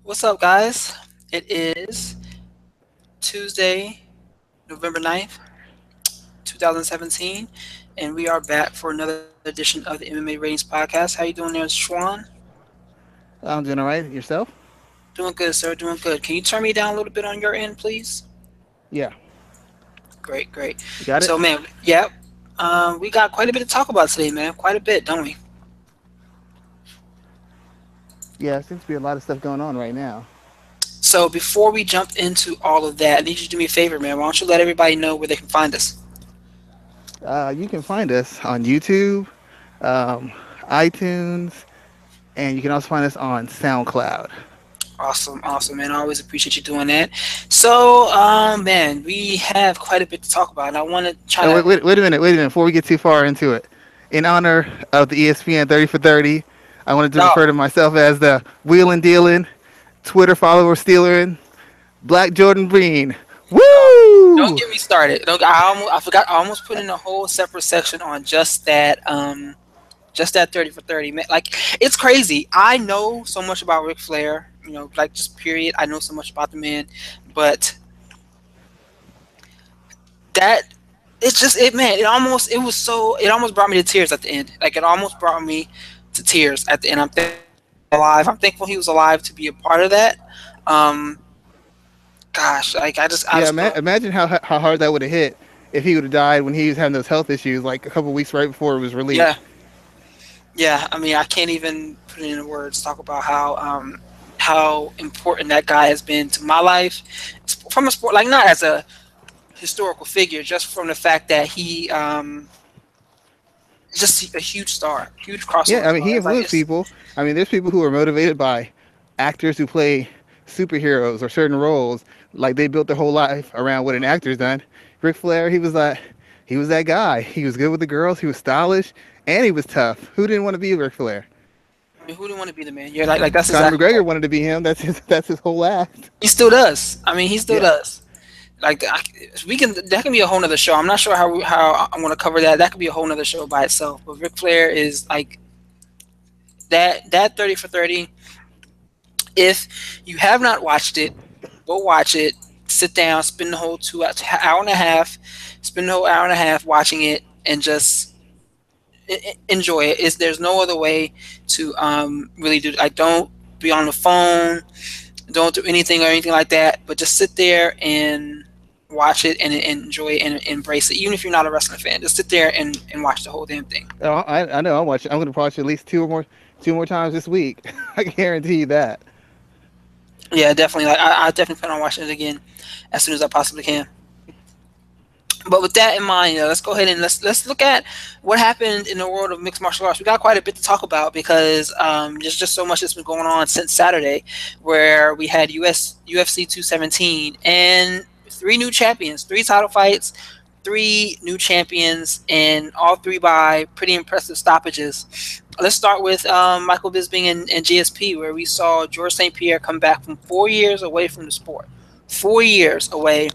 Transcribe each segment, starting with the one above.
What's up, guys? It is Tuesday, November 9th, 2017, and we are back for another edition of the MMA Ratings Podcast. How you doing there, Schwan? I'm doing all right. Yourself? Doing good, sir. Doing good. Can you turn me down a little bit on your end, please? Yeah. Great, great. You got it? So, man, yeah, we got quite a bit to talk about today, man. Quite a bit, don't we? Yeah, seems to be a lot of stuff going on right now. So, before we jump into all of that, I need you to do me a favor, man. Why don't you let everybody know where they can find us? You can find us on YouTube, um, iTunes, and you can also find us on SoundCloud. Awesome, awesome, man. I always appreciate you doing that. So, man, we have quite a bit to talk about, and I want to try Oh, wait, to. wait, wait a minute. Wait a minute. Before we get too far into it, in honor of the ESPN 30 for 30, I wanted to No, refer to myself as the wheeling dealing, Twitter follower stealing, Black Jordan Breen. no, don't Woo! get me started. Don't, I forgot. I almost put in a whole separate section on just that 30 for 30. Man, like it's crazy. I know so much about Ric Flair. Like just period. I know so much about the man, but that it's just it, man. It almost brought me to tears at the end. Like it almost brought me to tears at the end. I'm thankful alive. I'm thankful he was alive to be a part of that. Um, gosh, like I Yeah, just don't. imagine how hard that would have hit if he would have died when he was having those health issues, like a couple weeks right before it was Yeah, released. yeah. I mean, I can't even put it into words. Talk about how important that guy has been to my life from a sport, like not as a historical figure, just from the fact that he just a huge star, huge crossover Yeah, I mean, star. he It's like influenced it's people. I mean, there's people who are motivated by actors who play superheroes or certain roles, like they built their whole life around what an actor's done. Ric Flair, he was that guy. He was good with the girls. He was stylish, and he was tough. Who didn't want to be Ric Flair? I mean, who didn't want to be the man? You're like that's Conor exactly McGregor right. wanted to be him. That's his whole act. He still does. I mean, he still Yeah. does. Like we can that can be a whole nother show. I'm not sure how I'm going to cover that. That could be a whole nother show by itself. But Ric Flair is like that 30 for 30. If you have not watched it, go watch it. Sit down, spend the whole hour and a half, spend the whole hour and a half watching it, and just enjoy it. There's no other way to really do. Like, don't be on the phone, don't do anything or anything like that. But just sit there and watch it and enjoy it and embrace it. Even if you're not a wrestling fan, just sit there and watch the whole damn thing. Oh, I know. I'm going to watch it at least two more times this week. I guarantee you that. Yeah, definitely. Like I definitely plan on watching it again as soon as I possibly can. But with that in mind, let's go ahead and let's look at what happened in the world of mixed martial arts. We got quite a bit to talk about because there's just so much that's been going on since Saturday, where we had UFC 217 and three new champions, three title fights, three new champions, and all three by pretty impressive stoppages. Let's start with Michael Bisping and GSP, where we saw George St. Pierre come back from 4 years away from the sport. 4 years away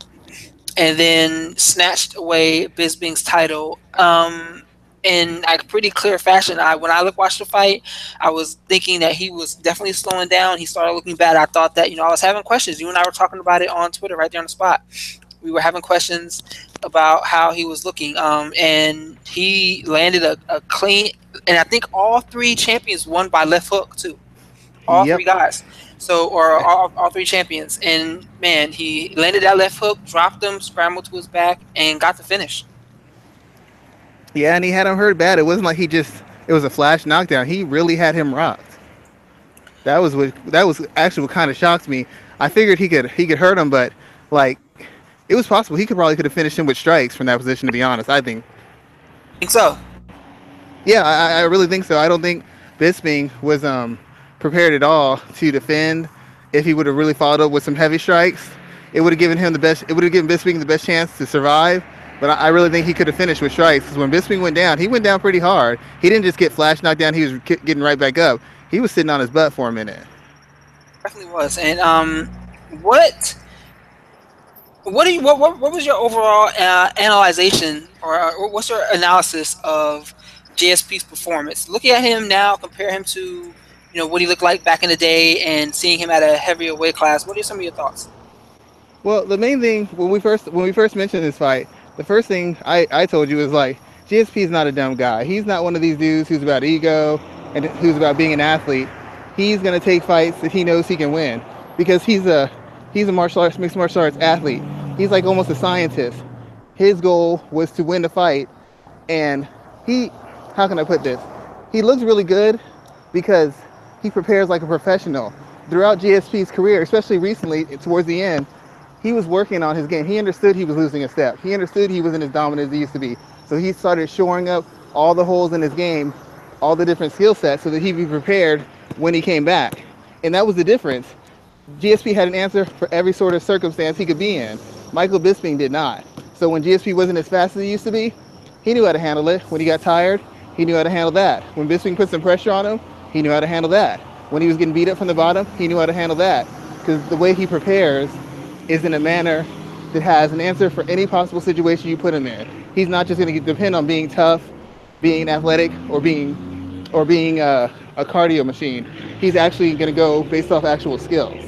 and then snatched away Bisping's title in like pretty clear fashion. When I watched the fight, I was thinking that he was definitely slowing down. He started looking bad. I thought that I was having questions. You and I were talking about it on Twitter right there on the spot. We were having questions about how he was looking, and he landed a clean. And I think all three champions won by left hook too. All Yep. three guys. So, or all three champions. And man, he landed that left hook, dropped him, scrambled to his back, and got the finish. Yeah, and he had him hurt bad. It wasn't like it was a flash knockdown. He really had him rocked. That was actually what kind of shocked me. I figured he could hurt him, but like it was possible he could have finished him with strikes from that position. To be honest, I think. I think so. Yeah, I really think so. I don't think Bisping was prepared at all to defend. If he would have really followed up with some heavy strikes, it would have given him the best. It would have given Bisping the best chance to survive. But I really think he could have finished with strikes because when Bisping went down, he went down pretty hard. He didn't just get flash knocked down; he was getting right back up. He was sitting on his butt for a minute. Definitely was. And what what was your overall analyzation or what's your analysis of JSP's performance? Looking at him now, compare him to what he looked like back in the day and seeing him at a heavier weight class. What are some of your thoughts? Well, the main thing when we first mentioned this fight, the first thing I told you was like GSP is not a dumb guy. He's not one of these dudes who's about ego and who's about being an athlete. He's gonna take fights that he knows he can win because he's a mixed martial arts athlete. He's like almost a scientist. His goal was to win the fight, and he, how can I put this? He looks really good because he prepares like a professional. Throughout GSP's career, especially recently towards the end, he was working on his game. He understood he was losing a step. He understood he wasn't as dominant as he used to be. So he started shoring up all the holes in his game, all the different skill sets, so that he'd be prepared when he came back. And that was the difference. GSP had an answer for every sort of circumstance he could be in. Michael Bisping did not. So when GSP wasn't as fast as he used to be, he knew how to handle it. When he got tired, he knew how to handle that. When Bisping put some pressure on him, he knew how to handle that. When he was getting beat up from the bottom, he knew how to handle that. Because the way he prepares is in a manner that has an answer for any possible situation you put him in. He's not just going to depend on being tough, being athletic, or being a cardio machine. He's actually going to go based off actual skills.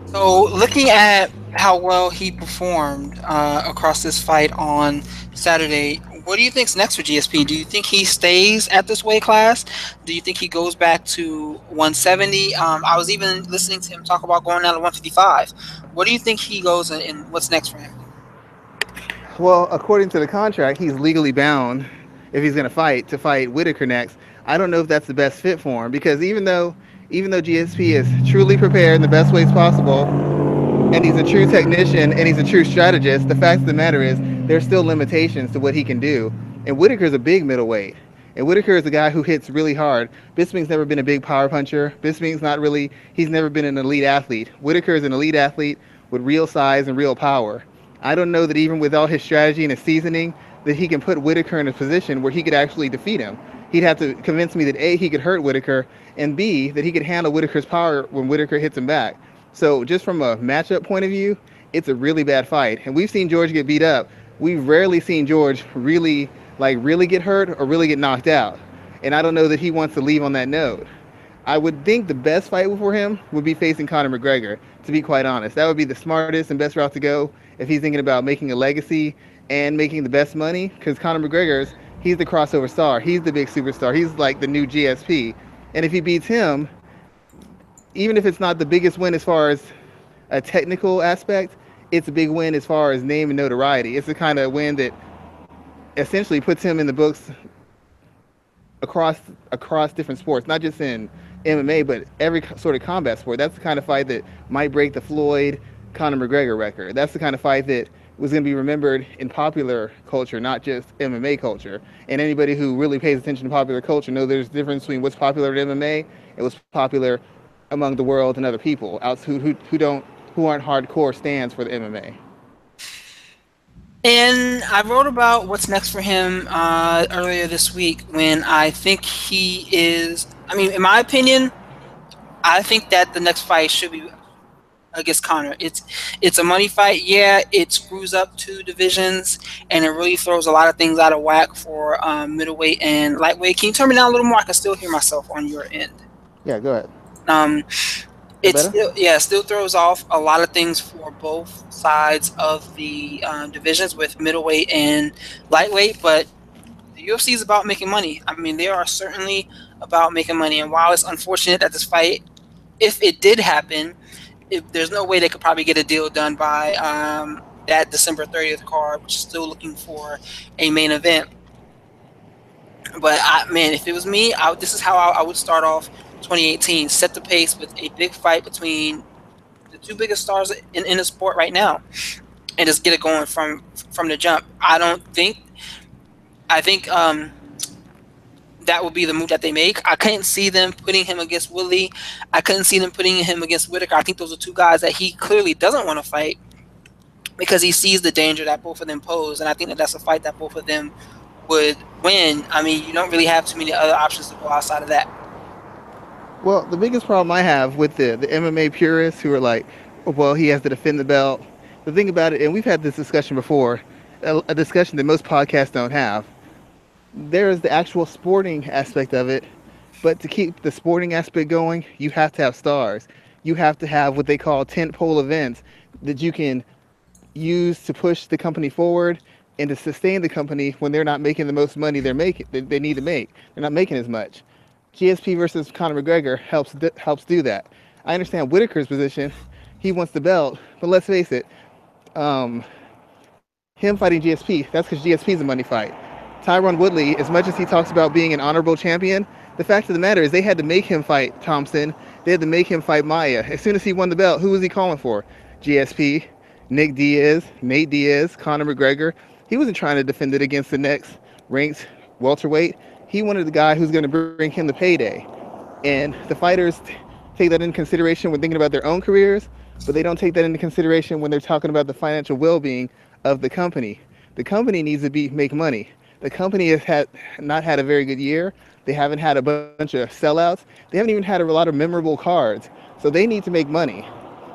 So, looking at how well he performed across this fight on Saturday, what do you think's next for GSP? Do you think he stays at this weight class? Do you think he goes back to 170? I was even listening to him talk about going down to 155. What do you think he goes and what's next for him? Well, according to the contract, he's legally bound if he's going to fight Whitaker next. I don't know if that's the best fit for him because even though GSP is truly prepared in the best ways possible, and he's a true technician and he's a true strategist, the fact of the matter is there's still limitations to what he can do. And Whitaker's a big middleweight. And Whitaker is a guy who hits really hard. Bisping's never been a big power puncher. He's never been an elite athlete. Whitaker is an elite athlete with real size and real power. I don't know that even with all his strategy and his seasoning, that he can put Whitaker in a position where he could actually defeat him. He'd have to convince me that A, he could hurt Whitaker, and B, that he could handle Whitaker's power when Whitaker hits him back. So just from a matchup point of view, it's a really bad fight. And we've seen George get beat up. We've rarely seen George really get hurt or really get knocked out. And I don't know that he wants to leave on that note. I would think the best fight for him would be facing Conor McGregor, to be quite honest. That would be the smartest and best route to go if he's thinking about making a legacy and making the best money, because Conor he's the crossover star. He's the big superstar. He's like the new GSP. And if he beats him, even if it's not the biggest win as far as a technical aspect, it's a big win as far as name and notoriety. It's the kind of win that essentially puts him in the books across different sports, not just in MMA, but every sort of combat sport. That's the kind of fight that might break the Floyd Conor McGregor record. That's the kind of fight that was going to be remembered in popular culture, not just MMA culture. And anybody who really pays attention to popular culture knows there's a difference between what's popular in MMA and what's popular among the world and other people who aren't hardcore stands for the MMA. And I wrote about what's next for him earlier this week when I think he is. I mean, in my opinion, I think that the next fight should be against Conor. It's a money fight. Yeah, it screws up two divisions, and it really throws a lot of things out of whack for middleweight and lightweight. Can you turn me down a little more? I can still hear myself on your end. Yeah, go ahead. Still throws off a lot of things for both sides of the divisions with middleweight and lightweight, but the UFC is about making money. I mean, they are certainly about making money, and while it's unfortunate that this fight, if it did happen, there's no way they could probably get a deal done by that December 30th card, which is still looking for a main event. But if it was me, this is how I would start off 2018. Set the pace with a big fight between the two biggest stars in the sport right now, and just get it going from the jump. I think that would be the move that they make. I couldn't see them putting him against Woodley. I couldn't see them putting him against Whitaker. I think those are two guys that he clearly doesn't want to fight because he sees the danger that both of them pose, and I think that that's a fight that both of them would win. I mean, you don't really have too many other options to go outside of that. Well, the biggest problem I have with the MMA purists who are like, well, he has to defend the belt. The thing about it, and we've had this discussion before, a discussion that most podcasts don't have. There is the actual sporting aspect of it, But to keep the sporting aspect going, you have to have stars. You have to have what they call tentpole events that you can use to push the company forward and to sustain the company when they're not making the most money they need to make. They're not making as much. GSP versus Conor McGregor helps do that. I understand Whitaker's position. He wants the belt, but let's face it, um, him fighting GSP, that's because GSP is a money fight. Tyron Woodley, as much as he talks about being an honorable champion, the fact of the matter is they had to make him fight Thompson. They had to make him fight Maia. As soon as he won the belt, who was he calling for? GSP, Nick Diaz, Nate Diaz, Conor McGregor. He wasn't trying to defend it against the next ranked welterweight. He wanted the guy who's going to bring him the payday. And the fighters take that into consideration when thinking about their own careers, but they don't take that into consideration when they're talking about the financial well-being of the company. The company needs to make money. The company has not had a very good year. They haven't had a bunch of sellouts. They haven't even had a lot of memorable cards. So they need to make money.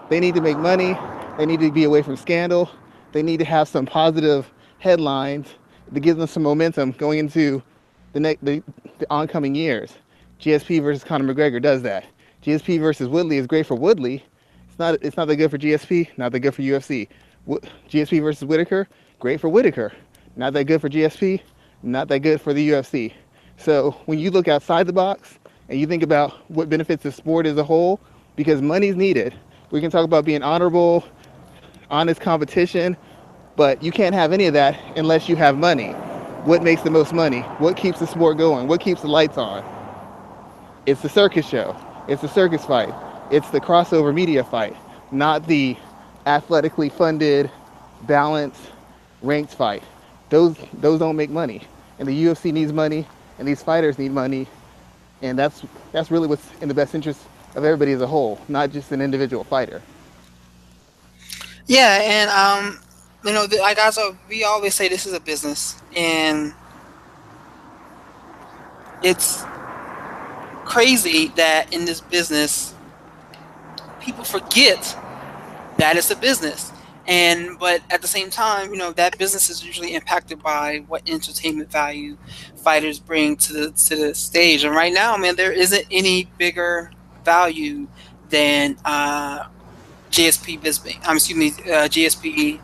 They need to make money. They need to be away from scandal. They need to have some positive headlines to give them some momentum going into the oncoming years. GSP versus Conor McGregor does that. GSP versus Woodley is great for Woodley. It's not that good for GSP, not that good for UFC. GSP versus Whitaker, great for Whitaker. Not that good for GSP, not that good for the UFC. So when you look outside the box and you think about what benefits the sport as a whole, because money's needed. We can talk about being honorable, honest competition, but you can't have any of that unless you have money. What makes the most money? What keeps the sport going? What keeps the lights on? It's the circus show. It's the circus fight. It's the crossover media fight, not the athletically funded, balanced, ranked fight. Those don't make money. And the UFC needs money, and these fighters need money, and that's really what's in the best interest of everybody as a whole, not just an individual fighter. Yeah, and I guys, we always say this is a business, and it's crazy that in this business, people forget that it's a business. And but at the same time, that business is usually impacted by what entertainment value fighters bring to the stage. And right now, man, there isn't any bigger value than GSP Bisping. Excuse me, GSP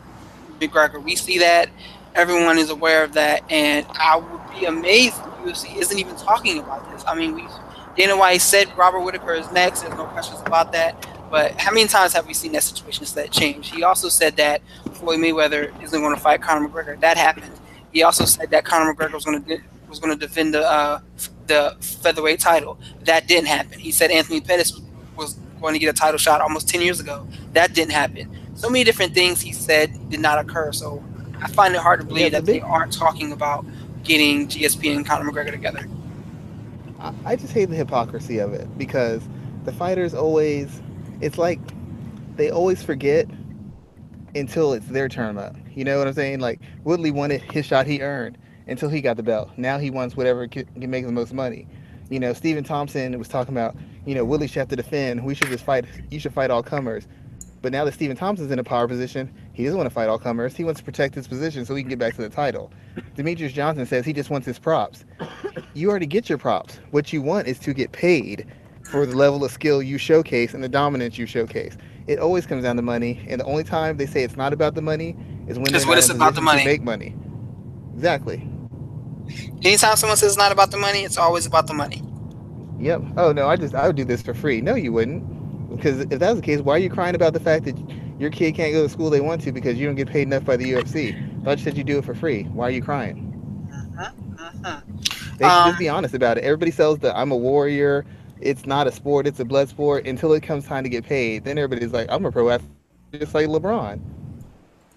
McGregor. We see that. Everyone is aware of that, and I would be amazed if the UFC isn't even talking about this. I mean, Dana White said Robert Whitaker is next. There's no questions about that. But how many times have we seen that situation that change? He also said that Floyd Mayweather isn't going to fight Conor McGregor. That happened. He also said that Conor McGregor was going to defend the featherweight title. That didn't happen. He said Anthony Pettis was going to get a title shot almost 10 years ago. That didn't happen. So many different things he said did not occur. So I find it hard to believe that they aren't talking about getting GSP and Conor McGregor together. I just hate the hypocrisy of it because the fighters always, it's like they always forget until it's their turn up. You know what I'm saying? Like Woodley wanted his shot he earned until he got the belt. Now he wants whatever can make the most money. Stephen Thompson was talking about, Woodley should have to defend. We should just fight. You should fight all comers. But now that Stephen Thompson's in a power position, he doesn't want to fight all comers. He wants to protect his position so he can get back to the title. Demetrius Johnson says he just wants his props. You already get your props. What you want is to get paid for the level of skill you showcase and the dominance you showcase. It always comes down to money, and the only time they say it's not about the money is when they're not in position to make money. Exactly. Anytime someone says it's not about the money, it's always about the money. Yep. Oh no, I would do this for free. No, you wouldn't. Because if that's the case, why are you crying about the fact that your kid can't go to school they want to because you don't get paid enough by the UFC? I thought you said you do it for free. Why are you crying? They should just be honest about it. Everybody sells the I'm a warrior. It's not a sport. It's a blood sport. Until it comes time to get paid, then everybody's like, I'm a pro athlete just like LeBron.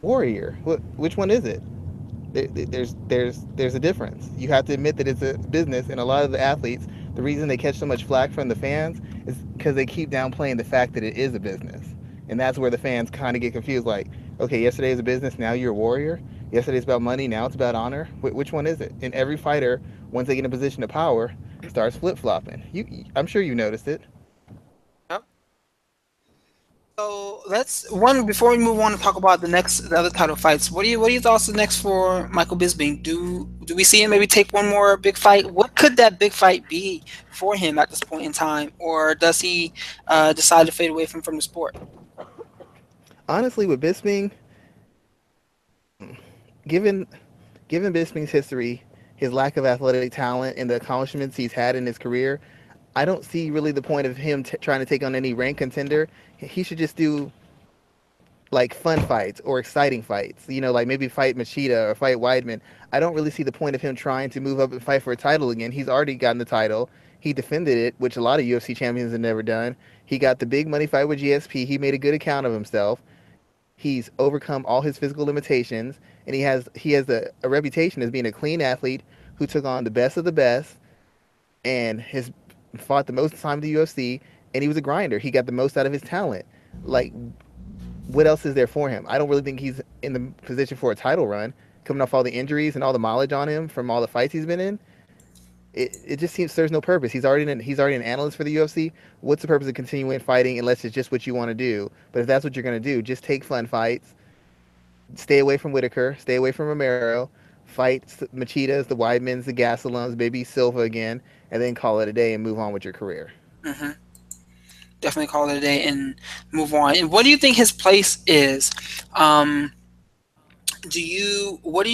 Warrior. Which one is it? There's a difference. You have to admit that it's a business, and a lot of the athletes, the reason they catch so much flack from the fans is because they keep downplaying the fact that it is a business. And that's where the fans kind of get confused. Like, okay, yesterday is a business, now you're a warrior. Yesterday's about money, now it's about honor. Which one is it? And every fighter, once they get in a position of power, starts flip-flopping. I'm sure you noticed it. Yep. So let's one before we move on to talk about the other title fights. What are your thoughts next for Michael Bisping? Do we see him maybe take one more big fight? What could that big fight be for him at this point in time, or does he decide to fade away from the sport? Honestly, with Bisping, given given Bisping's history, his lack of athletic talent, and the accomplishments he's had in his career, I don't see really the point of him trying to take on any rank contender. He should just do like fun fights or exciting fights. You know, like maybe fight Machida or fight Weidman. I don't really see the point of him trying to move up and fight for a title again. He's already gotten the title. He defended it, which a lot of UFC champions have never done. He got the big money fight with GSP. He made a good account of himself. He's overcome all his physical limitations, and he has a reputation as being a clean athlete who took on the best of the best and has fought the most time in the UFC. And he was a grinder. He got the most out of his talent. Like, what else is there for him? I don't really think he's in the position for a title run, coming off all the injuries and all the mileage on him from all the fights he's been in. It just seems there's no purpose. He's already an analyst for the UFC. What's the purpose of continuing fighting unless it's just what you want to do? But if that's what you're going to do, just take fun fights. Stay away from Whitaker. Stay away from Romero. Fight Machitas, the Weidmans, the Gastelums, maybe Silva again, and then call it a day and move on with your career. Hmm. Definitely call it a day and move on. And what do you think his place is? Um, where do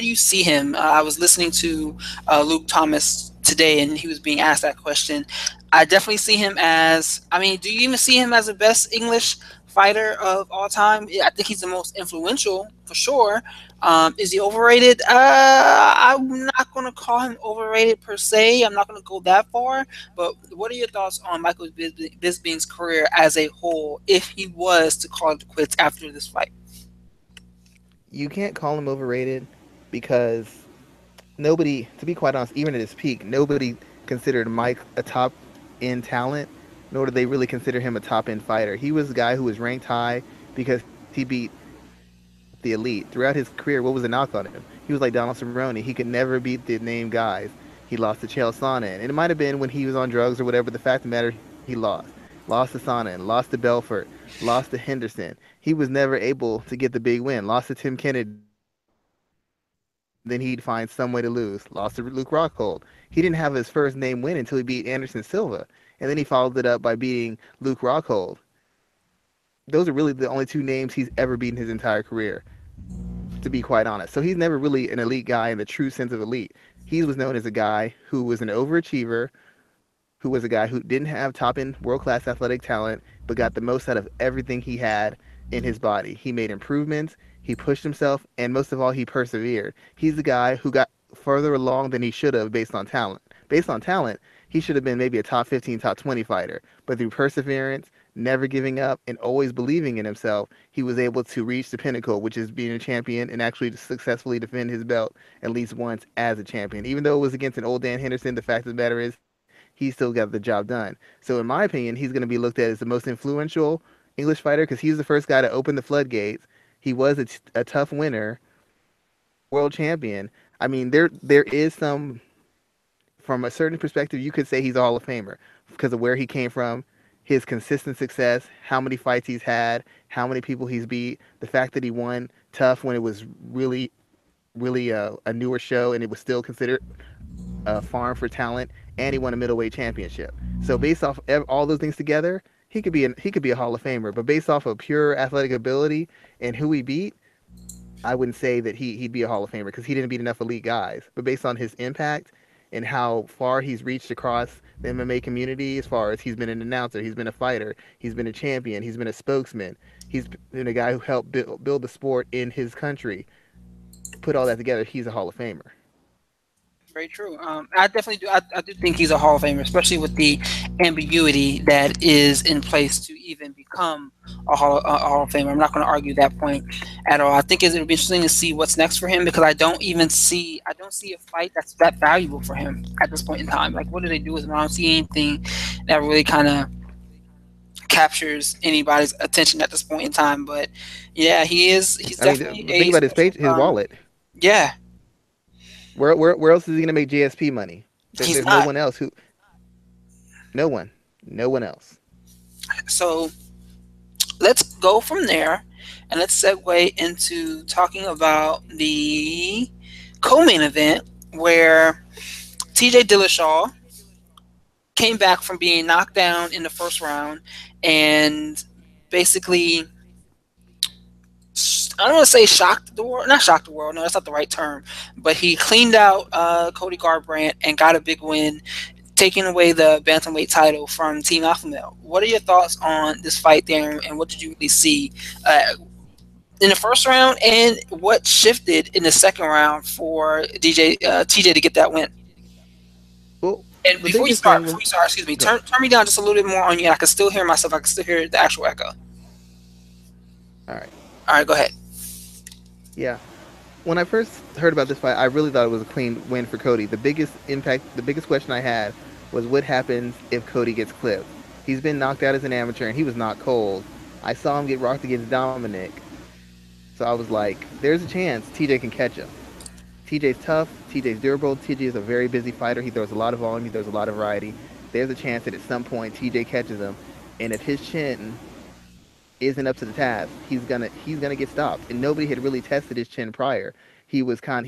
you see him? I was listening to Luke Thomas today, and he was being asked that question. I definitely see him as. I mean, do you even see him as the best English fighter of all time? Yeah, I think he's the most influential for sure. Is he overrated? I'm not going to call him overrated per se. I'm not going to go that far. But what are your thoughts on Michael Bisping's career as a whole, if he was to call it quits after this fight? You can't call him overrated because nobody, to be quite honest, even at his peak, nobody considered Mike a top end talent, nor did they really consider him a top end fighter. He was a guy who was ranked high because he beat the elite. Throughout his career, what was the knock on him? He was like Donald Cerrone. He could never beat the name guys. He lost to Chael Sonnen. And it might have been when he was on drugs or whatever. The fact of the matter, he lost. Lost to Sonnen, lost to Belfort, lost to Henderson. He was never able to get the big win. Lost to Tim Kennedy. Then he'd find some way to lose. Lost to Luke Rockhold. He didn't have his first name win until he beat Anderson Silva. And then he followed it up by beating Luke Rockhold. Those are really the only two names he's ever beaten his entire career, to be quite honest. So he's never really an elite guy in the true sense of elite. He was known as a guy who was an overachiever, who was a guy who didn't have top end world class athletic talent, but got the most out of everything he had in his body. He made improvements, he pushed himself, and most of all, he persevered. He's the guy who got further along than he should have based on talent. Based on talent, he should have been maybe a top 15, top 20 fighter. But through perseverance, never giving up, and always believing in himself, he was able to reach the pinnacle, which is being a champion and actually successfully defend his belt at least once as a champion. Even though it was against an old Dan Henderson, the fact of the matter is he still got the job done. So in my opinion, he's going to be looked at as the most influential English fighter because he was the first guy to open the floodgates. He was a tough winner, world champion. I mean, there is some, from a certain perspective, you could say he's a Hall of Famer because of where he came from, his consistent success, how many fights he's had, how many people he's beat, the fact that he won tough when it was really a newer show and it was still considered a farm for talent, and he won a middleweight championship. So based off all those things together, he could be a Hall of Famer. But based off of pure athletic ability and who he beat, I wouldn't say that he'd be a Hall of Famer because he didn't beat enough elite guys. But based on his impact and how far he's reached across the MMA community, as far as he's been an announcer, he's been a fighter, he's been a champion, he's been a spokesman, he's been a guy who helped build the sport in his country. Put all that together, he's a Hall of Famer. Very true. I definitely do. I do think he's a Hall of Famer, especially with the ambiguity that is in place to even become a Hall of Famer. I'm not going to argue that point at all. I think it'll be interesting to see what's next for him because I don't see a fight that's that valuable for him at this point in time. Like, what do they do with him? I don't see anything that really kind of captures anybody's attention at this point in time. But yeah, he's I mean, definitely think a about his special. page, his wallet. Yeah, Where else is he gonna make GSP money? he's There's no not. one else no one else. So let's go from there, and let's segue into talking about the co-main event where T.J. Dillashaw came back from being knocked down in the first round and basically, I don't want to say shocked the world, not shocked the world, no, that's not the right term, but he cleaned out Cody Garbrandt and got a big win, taking away the bantamweight title from Team Alpha Male. What are your thoughts on this fight there, and what did you really see in the first round, and what shifted in the second round for TJ to get that win? Well, And the biggest thing before was you start, excuse me, go. turn me down just a little bit more on you. I can still hear myself. I can still hear the actual echo. All right. All right, go ahead. Yeah. When I first heard about this fight, I really thought it was a clean win for Cody. The biggest question I had was what happens if Cody gets clipped? He's been knocked out as an amateur and he was not cold. I saw him get rocked against Dominic. So I was like, there's a chance TJ can catch him. TJ's tough, TJ's durable, TJ is a very busy fighter. He throws a lot of volume, he throws a lot of variety. There's a chance that at some point TJ catches him. And if his chin isn't up to the task, he's gonna get stopped. And nobody had really tested his chin prior. He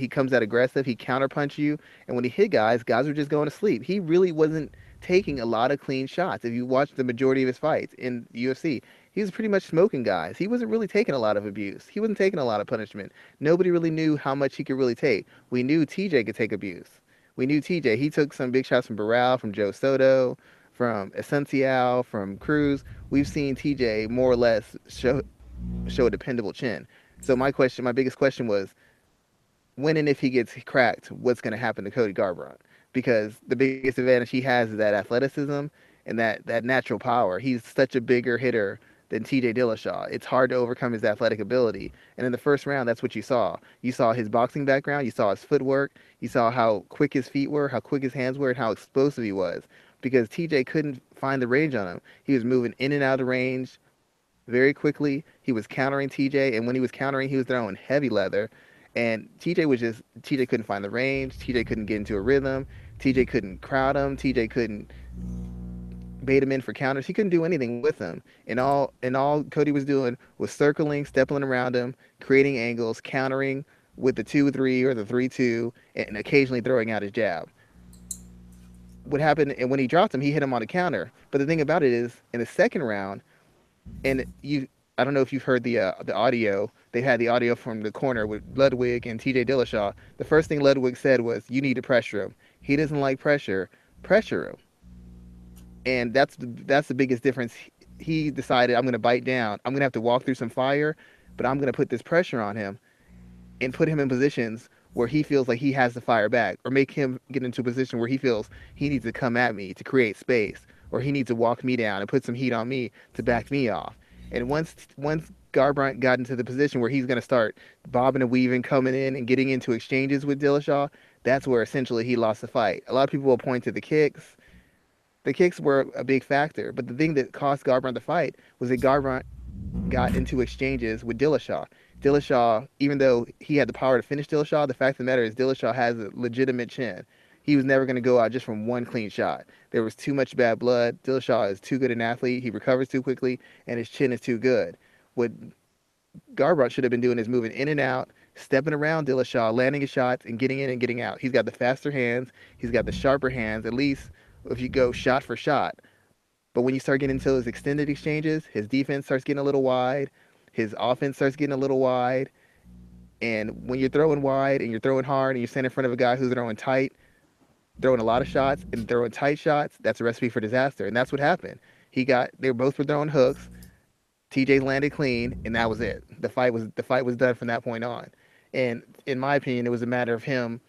comes out aggressive, he counterpunch you, and when he hit guys were just going to sleep. He really wasn't taking a lot of clean shots. If you watch the majority of his fights in UFC, he was pretty much smoking guys. He wasn't really taking a lot of abuse. He wasn't taking a lot of punishment. Nobody really knew how much he could really take. We knew TJ could take abuse. We knew TJ. He took some big shots from Barral, from Joe Soto, from Esencial, from Cruz. We've seen TJ more or less show a dependable chin. So my biggest question was, when and if he gets cracked, what's going to happen to Cody Garbrandt? Because the biggest advantage he has is that athleticism and that natural power. He's such a bigger hitter than T.J. Dillashaw. It's hard to overcome his athletic ability. And in the first round, that's what you saw. You saw his boxing background, you saw his footwork, you saw how quick his feet were, how quick his hands were, and how explosive he was. Because T.J. couldn't find the range on him. He was moving in and out of range very quickly. He was countering TJ, and when he was countering, he was throwing heavy leather. And TJ couldn't find the range. TJ couldn't get into a rhythm. TJ couldn't crowd him. TJ couldn't bait him in for counters. He couldn't do anything with him. And all Cody was doing was circling, stepping around him, creating angles, countering with the 2-3 or the 3-2, and occasionally throwing out his jab. What happened, and when he dropped him, he hit him on a counter. But the thing about it is, in the second round, and you I don't know if you've heard the audio. They had the audio from the corner with Ludwig and T.J. Dillashaw. The first thing Ludwig said was, "You need to pressure him. He doesn't like pressure. Pressure him." And that's the biggest difference. He decided, I'm going to bite down. I'm going to have to walk through some fire, but I'm going to put this pressure on him and put him in positions where he feels like he has to fire back, or make him get into a position where he feels he needs to come at me to create space, or he needs to walk me down and put some heat on me to back me off. And once Garbrandt got into the position where he's going to start bobbing and weaving, coming in and getting into exchanges with Dillashaw, that's where essentially he lost the fight. A lot of people will point to the kicks. The kicks were a big factor, but the thing that cost Garbrandt the fight was that Garbrandt got into exchanges with Dillashaw. Dillashaw, even though he had the power to finish Dillashaw, the fact of the matter is Dillashaw has a legitimate chin. He was never going to go out just from one clean shot. There was too much bad blood. Dillashaw is too good an athlete. He recovers too quickly, and his chin is too good. What Garbrandt should have been doing is moving in and out, stepping around Dillashaw, landing his shots, and getting in and getting out. He's got the faster hands. He's got the sharper hands, at least if you go shot for shot. But when you start getting into those extended exchanges, his defense starts getting a little wide, his offense starts getting a little wide. And when you're throwing wide and you're throwing hard and you're standing in front of a guy who's throwing tight, throwing a lot of shots and throwing tight shots, that's a recipe for disaster. And that's what happened. They both were throwing hooks. TJ landed clean, and that was it. The fight was done from that point on. And in my opinion, it was a matter of him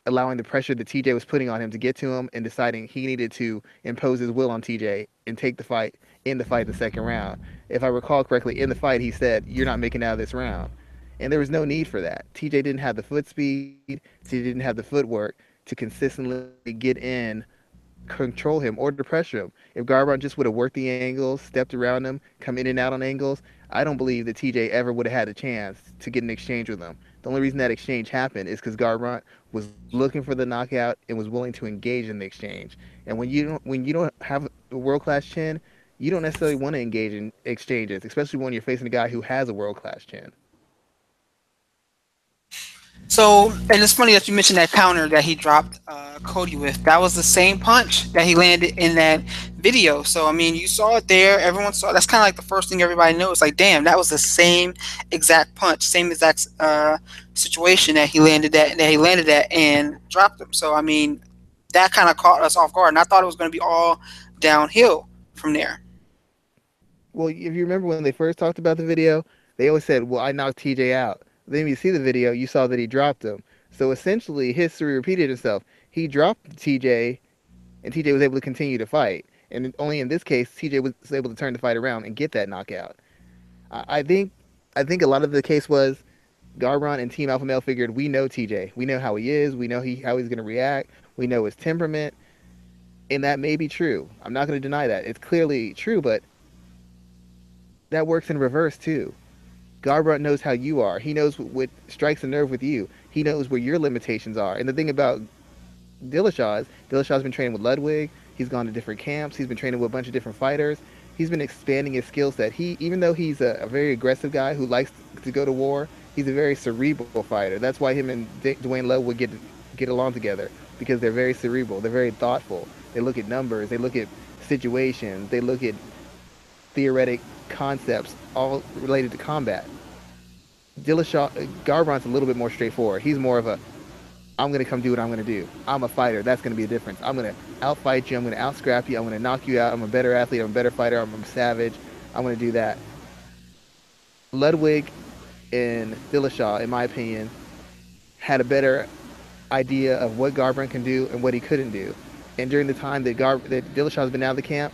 allowing the pressure that TJ was putting on him to get to him, and deciding he needed to impose his will on TJ and take the fight in the fight the second round. If I recall correctly, in the fight he said, "You're not making it out of this round." And there was no need for that. TJ didn't have the foot speed, TJ didn't have the footwork to consistently get in, control him, or to pressure him. If Garbrandt just would have worked the angles, stepped around him, come in and out on angles, I don't believe that TJ ever would have had a chance to get an exchange with him. The only reason that exchange happened is because Garbrandt was looking for the knockout and was willing to engage in the exchange. And when you don't have a world class chin, you don't necessarily want to engage in exchanges, especially when you're facing a guy who has a world class chin. So, and it's funny that you mentioned that counter that he dropped Cody with. That was the same punch that he landed in that video. So, I mean, you saw it there. Everyone saw. That's kind of like the first thing everybody knows. Like, damn, that was the same exact punch, same exact situation that he landed at and dropped him. So, I mean, that kind of caught us off guard, and I thought it was going to be all downhill from there. Well, if you remember when they first talked about the video, they always said, "Well, I knocked TJ out." Then when you see the video, you saw that he dropped him. So essentially, history repeated itself. He dropped TJ, and TJ was able to continue to fight. And only in this case, TJ was able to turn the fight around and get that knockout. I think, I think a lot of the case was Garbrandt and Team Alpha Male figured we know TJ, we know how he is, we know how he's going to react, we know his temperament, and that may be true. I'm not going to deny that. It's clearly true, but that works in reverse too. Garbrandt knows how you are. He knows what strikes a nerve with you. He knows where your limitations are. And the thing about Dillashaw's been training with Ludwig. He's gone to different camps. He's been training with a bunch of different fighters. He's been expanding his skill set. Even though he's a very aggressive guy who likes to go to war, he's a very cerebral fighter. That's why him and Dwayne Love would get along together because they're very cerebral. They're very thoughtful. They look at numbers. They look at situations. They look at theoretic concepts, all related to combat. Dillashaw, Garbrandt's a little bit more straightforward. He's more of a I'm going to come do what I'm going to do. I'm a fighter. That's going to be the difference. I'm going to outfight you. I'm going to outscrap you. I'm going to knock you out. I'm a better athlete. I'm a better fighter. I'm a savage. I'm going to do that. Ludwig and Dillashaw, in my opinion, had a better idea of what Garbrandt can do and what he couldn't do. And during the time that Dillashaw's been out of the camp,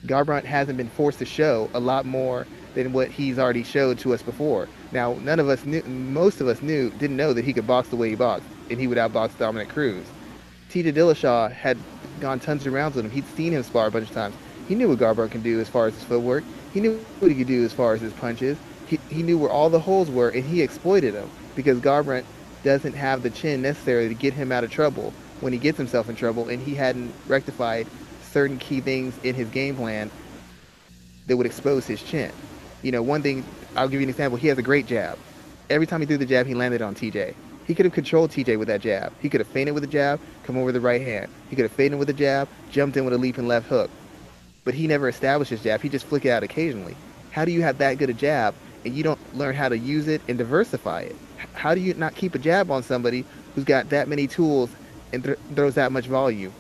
Garbrandt hasn't been forced to show a lot more than what he's already showed to us before. Now, none of us knew, most of us didn't know that he could box the way he boxed, and he would outbox Dominic Cruz. T.J. Dillashaw had gone tons of rounds with him. He'd seen him spar a bunch of times. He knew what Garbrandt can do as far as his footwork. He knew what he could do as far as his punches. He knew where all the holes were, and he exploited them because Garbrandt doesn't have the chin necessary to get him out of trouble when he gets himself in trouble, and he hadn't rectified certain key things in his game plan that would expose his chin. You know, one thing, I'll give you an example. He has a great jab. Every time he threw the jab, he landed on TJ. He could have controlled TJ with that jab. He could have feinted with a jab, come over the right hand. He could have feinted with a jab, jumped in with a leaping left hook. But he never established his jab. He just flicked it out occasionally. How do you have that good a jab and you don't learn how to use it and diversify it? How do you not keep a jab on somebody who's got that many tools and throws that much volume?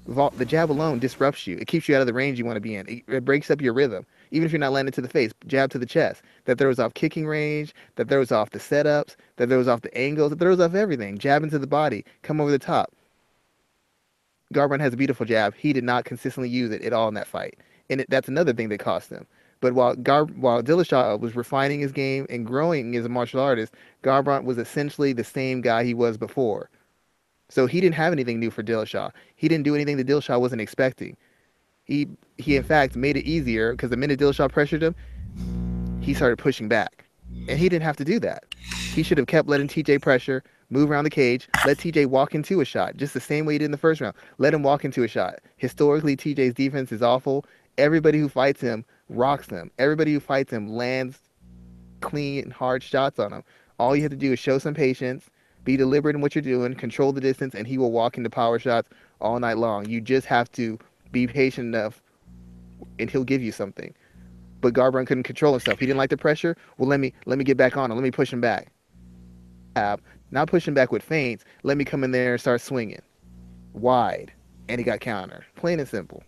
The jab alone disrupts you. It keeps you out of the range you want to be in. It breaks up your rhythm. Even if you're not landing to the face, jab to the chest. That throws off kicking range, that throws off the setups, that throws off the angles, that throws off everything. Jab into the body, come over the top. Garbrandt has a beautiful jab. He did not consistently use it at all in that fight. And that's another thing that cost him. But while Dillashaw was refining his game and growing as a martial artist, Garbrandt was essentially the same guy he was before. So he didn't have anything new for Dillashaw. He didn't do anything that Dillashaw wasn't expecting. He in fact made it easier because the minute Dillashaw pressured him, he started pushing back. And he didn't have to do that. He should have kept letting TJ pressure, move around the cage, let TJ walk into a shot, just the same way he did in the first round. Let him walk into a shot. Historically, TJ's defense is awful. Everybody who fights him rocks him. Everybody who fights him lands clean, hard shots on him. All you have to do is show some patience, be deliberate in what you're doing, control the distance, and he will walk into power shots all night long. You just have to be patient enough, and he'll give you something. But Garbrandt couldn't control himself. He didn't like the pressure. Well, let me get back on him. Let me push him back. Not push him back with feints. Let me come in there and start swinging wide, and he got countered. Plain and simple.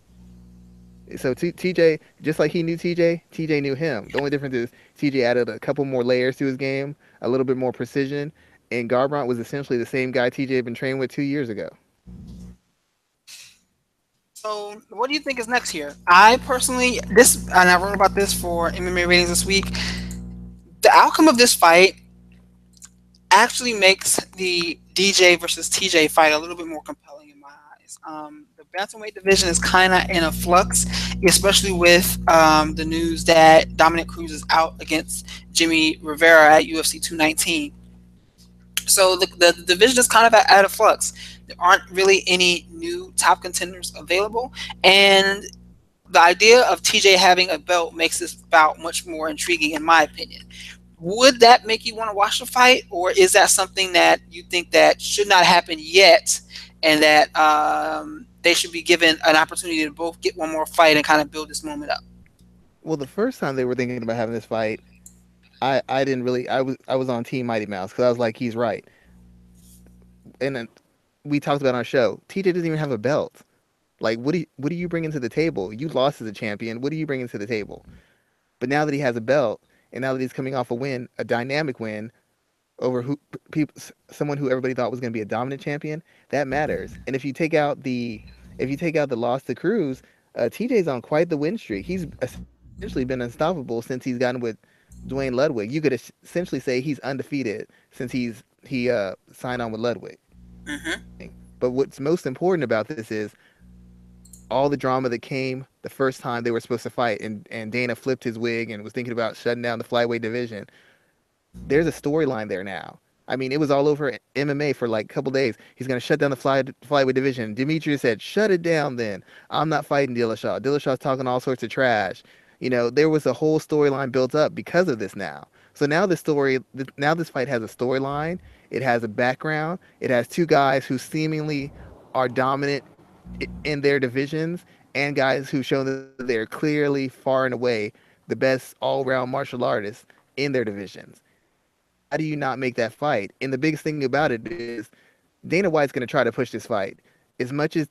So TJ, just like he knew TJ knew him. The only difference is TJ added a couple more layers to his game, a little bit more precision, and Garbrandt was essentially the same guy TJ had been training with 2 years ago. So, what do you think is next here? I personally, and I wrote about this for MMA ratings this week. The outcome of this fight actually makes the DJ versus TJ fight a little bit more compelling in my eyes. The bantamweight division is kind of in a flux, especially with the news that Dominic Cruz is out against Jimmy Rivera at UFC 219. So the division is kind of at a flux. There aren't really any new top contenders available, and the idea of TJ having a belt makes this bout much more intriguing, in my opinion. Would that make you want to watch the fight, or is that something that you think that should not happen yet, and that they should be given an opportunity to both get one more fight and kind of build this moment up? Well, the first time they were thinking about having this fight, I didn't really I was on Team Mighty Mouse because I was like, he's right. And then we talked about on our show, TJ doesn't even have a belt. Like, what do you bring into the table? You lost as a champion. What do you bring into the table? But now that he has a belt, and now that he's coming off a win, a dynamic win over someone who everybody thought was going to be a dominant champion, that matters. And if you take out the loss to Cruz, TJ's on quite the win streak. He's essentially been unstoppable since he's gotten with Dwayne Ludwig. You could essentially say he's undefeated since he signed on with Ludwig. Hmm. But what's most important about this is all the drama that came the first time they were supposed to fight, and Dana flipped his wig and was thinking about shutting down the flyweight division. There's a storyline there now. I mean, it was all over MMA for like a couple days. He's going to shut down the flyweight division. Demetrius said, "Shut it down then. I'm not fighting Dillashaw. Dillashaw's talking all sorts of trash." There was a whole storyline built up because of this now. So now this fight has a storyline. It has a background. It has two guys who seemingly are dominant in their divisions, and guys who show that they're clearly far and away the best all-round martial artists in their divisions. How do you not make that fight? And the biggest thing about it is Dana White's going to try to push this fight. As much as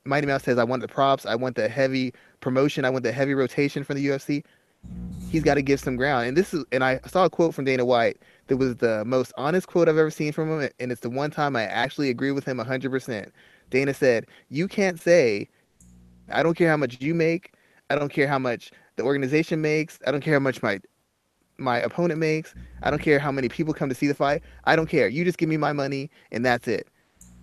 Mighty Mouse says, I want the props, I want the heavy promotion, I want the heavy rotation from the UFC, he's got to give some ground. And I saw a quote from Dana White that was the most honest quote I've ever seen from him, and it's the one time I actually agree with him 100%. Dana said, "You can't say, I don't care how much you make, I don't care how much the organization makes, I don't care how much my opponent makes. I don't care how many people come to see the fight. I don't care. You just give me my money and that's it."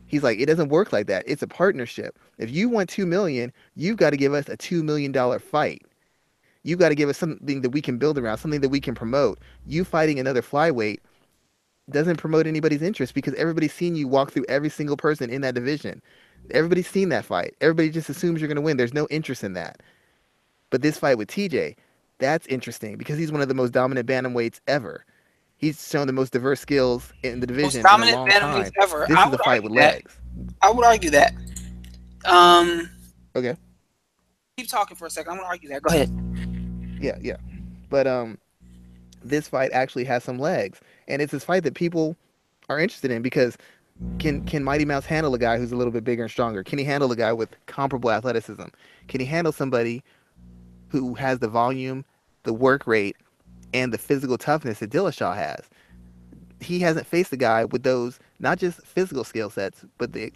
He's like, it doesn't work like that. It's a partnership. If you want 2 million, you've got to give us a $2 million fight. You've got to give us something that we can build around, something that we can promote. You fighting another flyweight doesn't promote anybody's interest because everybody's seen you walk through every single person in that division. Everybody's seen that fight. Everybody just assumes you're going to win. There's no interest in that. But this fight with TJ, that's interesting because he's one of the most dominant bantamweights ever. He's shown the most diverse skills in the Most division in a dominant long bantamweights time. ever. This I is a would fight with argue that. legs. I would argue that. Um, Okay. keep talking for a second. I'm gonna argue that. Go ahead. Yeah, yeah. But this fight actually has some legs, and it's this fight that people are interested in because can Mighty Mouse handle a guy who's a little bit bigger and stronger? Can he handle a guy with comparable athleticism? Can he handle somebody who has the volume, the work rate, and the physical toughness that Dillashaw has? He hasn't faced a guy with those not just physical skill sets, but the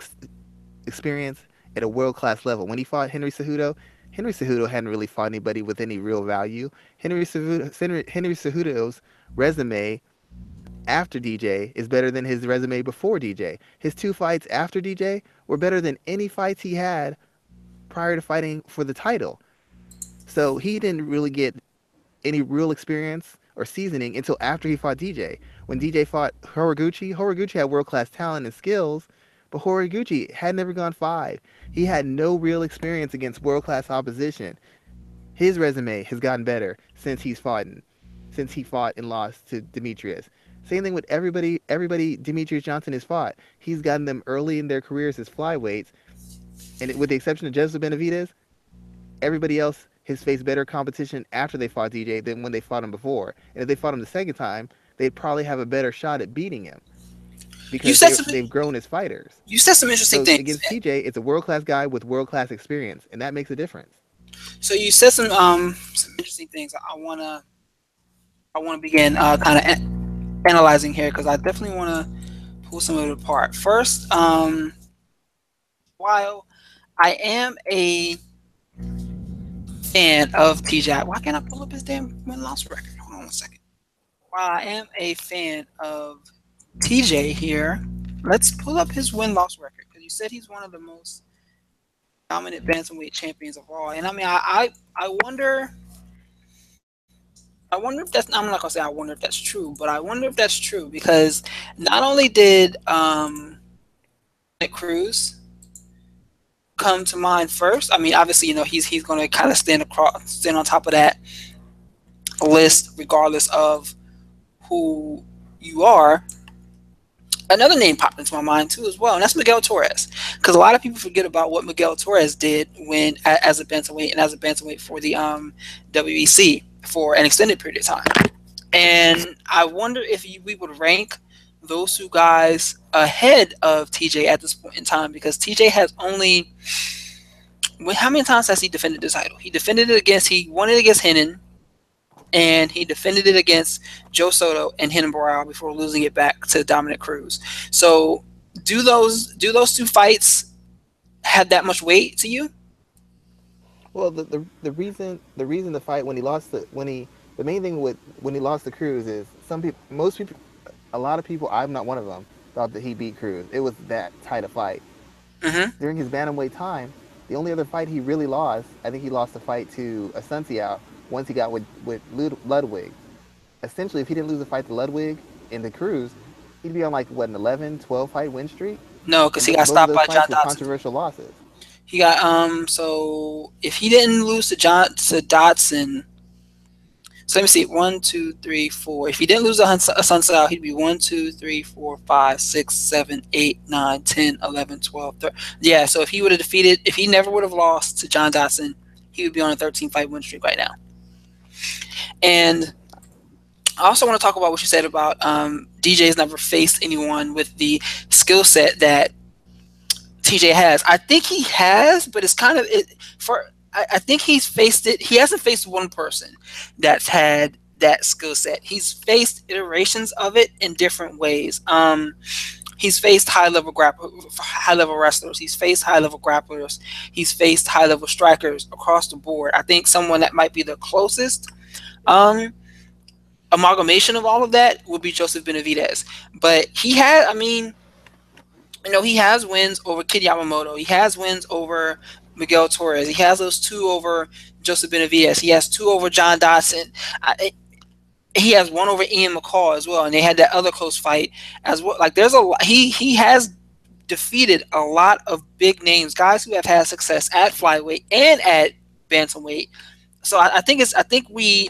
experience at a world class level. When he fought Henry Cejudo hadn't really fought anybody with any real value. Henry Cejudo's resume after DJ is better than his resume before DJ. His two fights after DJ were better than any fights he had prior to fighting for the title. So he didn't really get any real experience or seasoning until after he fought DJ. When DJ fought Horiguchi had world-class talent and skills, but Horiguchi had never gone 5. He had no real experience against world-class opposition. His resume has gotten better since he fought and lost to Demetrius. Same thing with everybody Demetrius Johnson has fought. He's gotten them early in their careers as flyweights, and with the exception of Joseph Benavidez, everybody else has faced better competition after they fought DJ than when they fought him before. And if they fought him the second time, they'd probably have a better shot at beating him You because said some. they've grown as fighters. You said some interesting So things. against TJ, it's a world-class guy with world-class experience, and that makes a difference. So you said some interesting things. I want to begin kind of analyzing here because I definitely want to pull some of it apart. First, while I am a fan of TJ, why can't I pull up his damn win-loss record? Hold on 1 second. While I am a fan of TJ here, let's pull up his win-loss record because you said he's one of the most dominant bantamweight champions of all. And I mean, I wonder. I wonder if that's. I'm not gonna say I wonder if that's true, but I wonder if that's true because not only did Cruz come to mind first. I mean, obviously, he's going to kind of stand on top of that list, regardless of who you are. Another name popped into my mind too, as well, and that's Miguel Torres. Because a lot of people forget about what Miguel Torres did as a bantamweight and as a bantamweight for the WEC for an extended period of time. And I wonder if we would rank those two guys ahead of TJ at this point in time, because TJ has only, how many times has he defended the title? He won it against Henin, and he defended it against Joe Soto and Renan Barao before losing it back to Dominic Cruz. So, do those two fights have that much weight to you? Well, the reason the fight when he lost the main thing with when he lost to Cruz is most people, a lot of people, I'm not one of them, thought that he beat Cruz. It was that tight a fight. Mm-hmm. During his bantamweight time, the only other fight he really lost, I think he lost the fight to Asunciao once he got with Ludwig. Essentially, if he didn't lose the fight to Ludwig and the Cruz, he'd be on like what, an 11, 12 fight win streak, No, because and he got both of stopped those by John fights were Dodson. controversial losses. He got so if he didn't lose to Dotson, so let me see, 1, 2, 3, 4. If he didn't lose a Sunset, he'd be 1, 2, 3, 4, 5, 6, 7, 8, 9, 10, 11, 12, 13. Yeah, so if he never would have lost to John Dotson, he would be on a 13 fight win streak right now. And I also want to talk about what you said about DJ's never faced anyone with the skill set that TJ has. I think he has, but it's kind of it for. I think he's faced it. He hasn't faced one person that's had that skill set. He's faced iterations of it in different ways. He's faced high level wrestlers. He's faced high level grapplers. He's faced high level strikers across the board. I think someone that might be the closest um, amalgamation of all of that would be Joseph Benavidez. But I mean, he has wins over Kid Yamamoto. He has wins over Miguel Torres. He has those two over Joseph Benavidez. He has two over John Dodson. He has one over Ian McCall as well, and they had that other close fight as well. Like there's a lot. He has defeated a lot of big names, guys who have had success at flyweight and at bantamweight. So I think we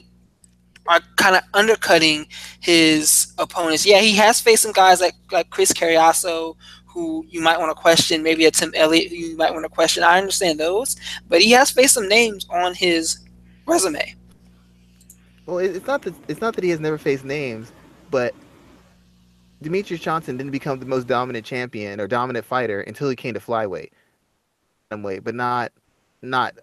are kind of undercutting his opponents. Yeah, he has faced some guys like Chris Carriasso, who you might want to question, maybe a Tim Elliott, who you might want to question. I understand those, but he has faced some names on his resume. Well, it's not that he has never faced names, but Demetrius Johnson didn't become the most dominant champion or dominant fighter until he came to flyweight, but not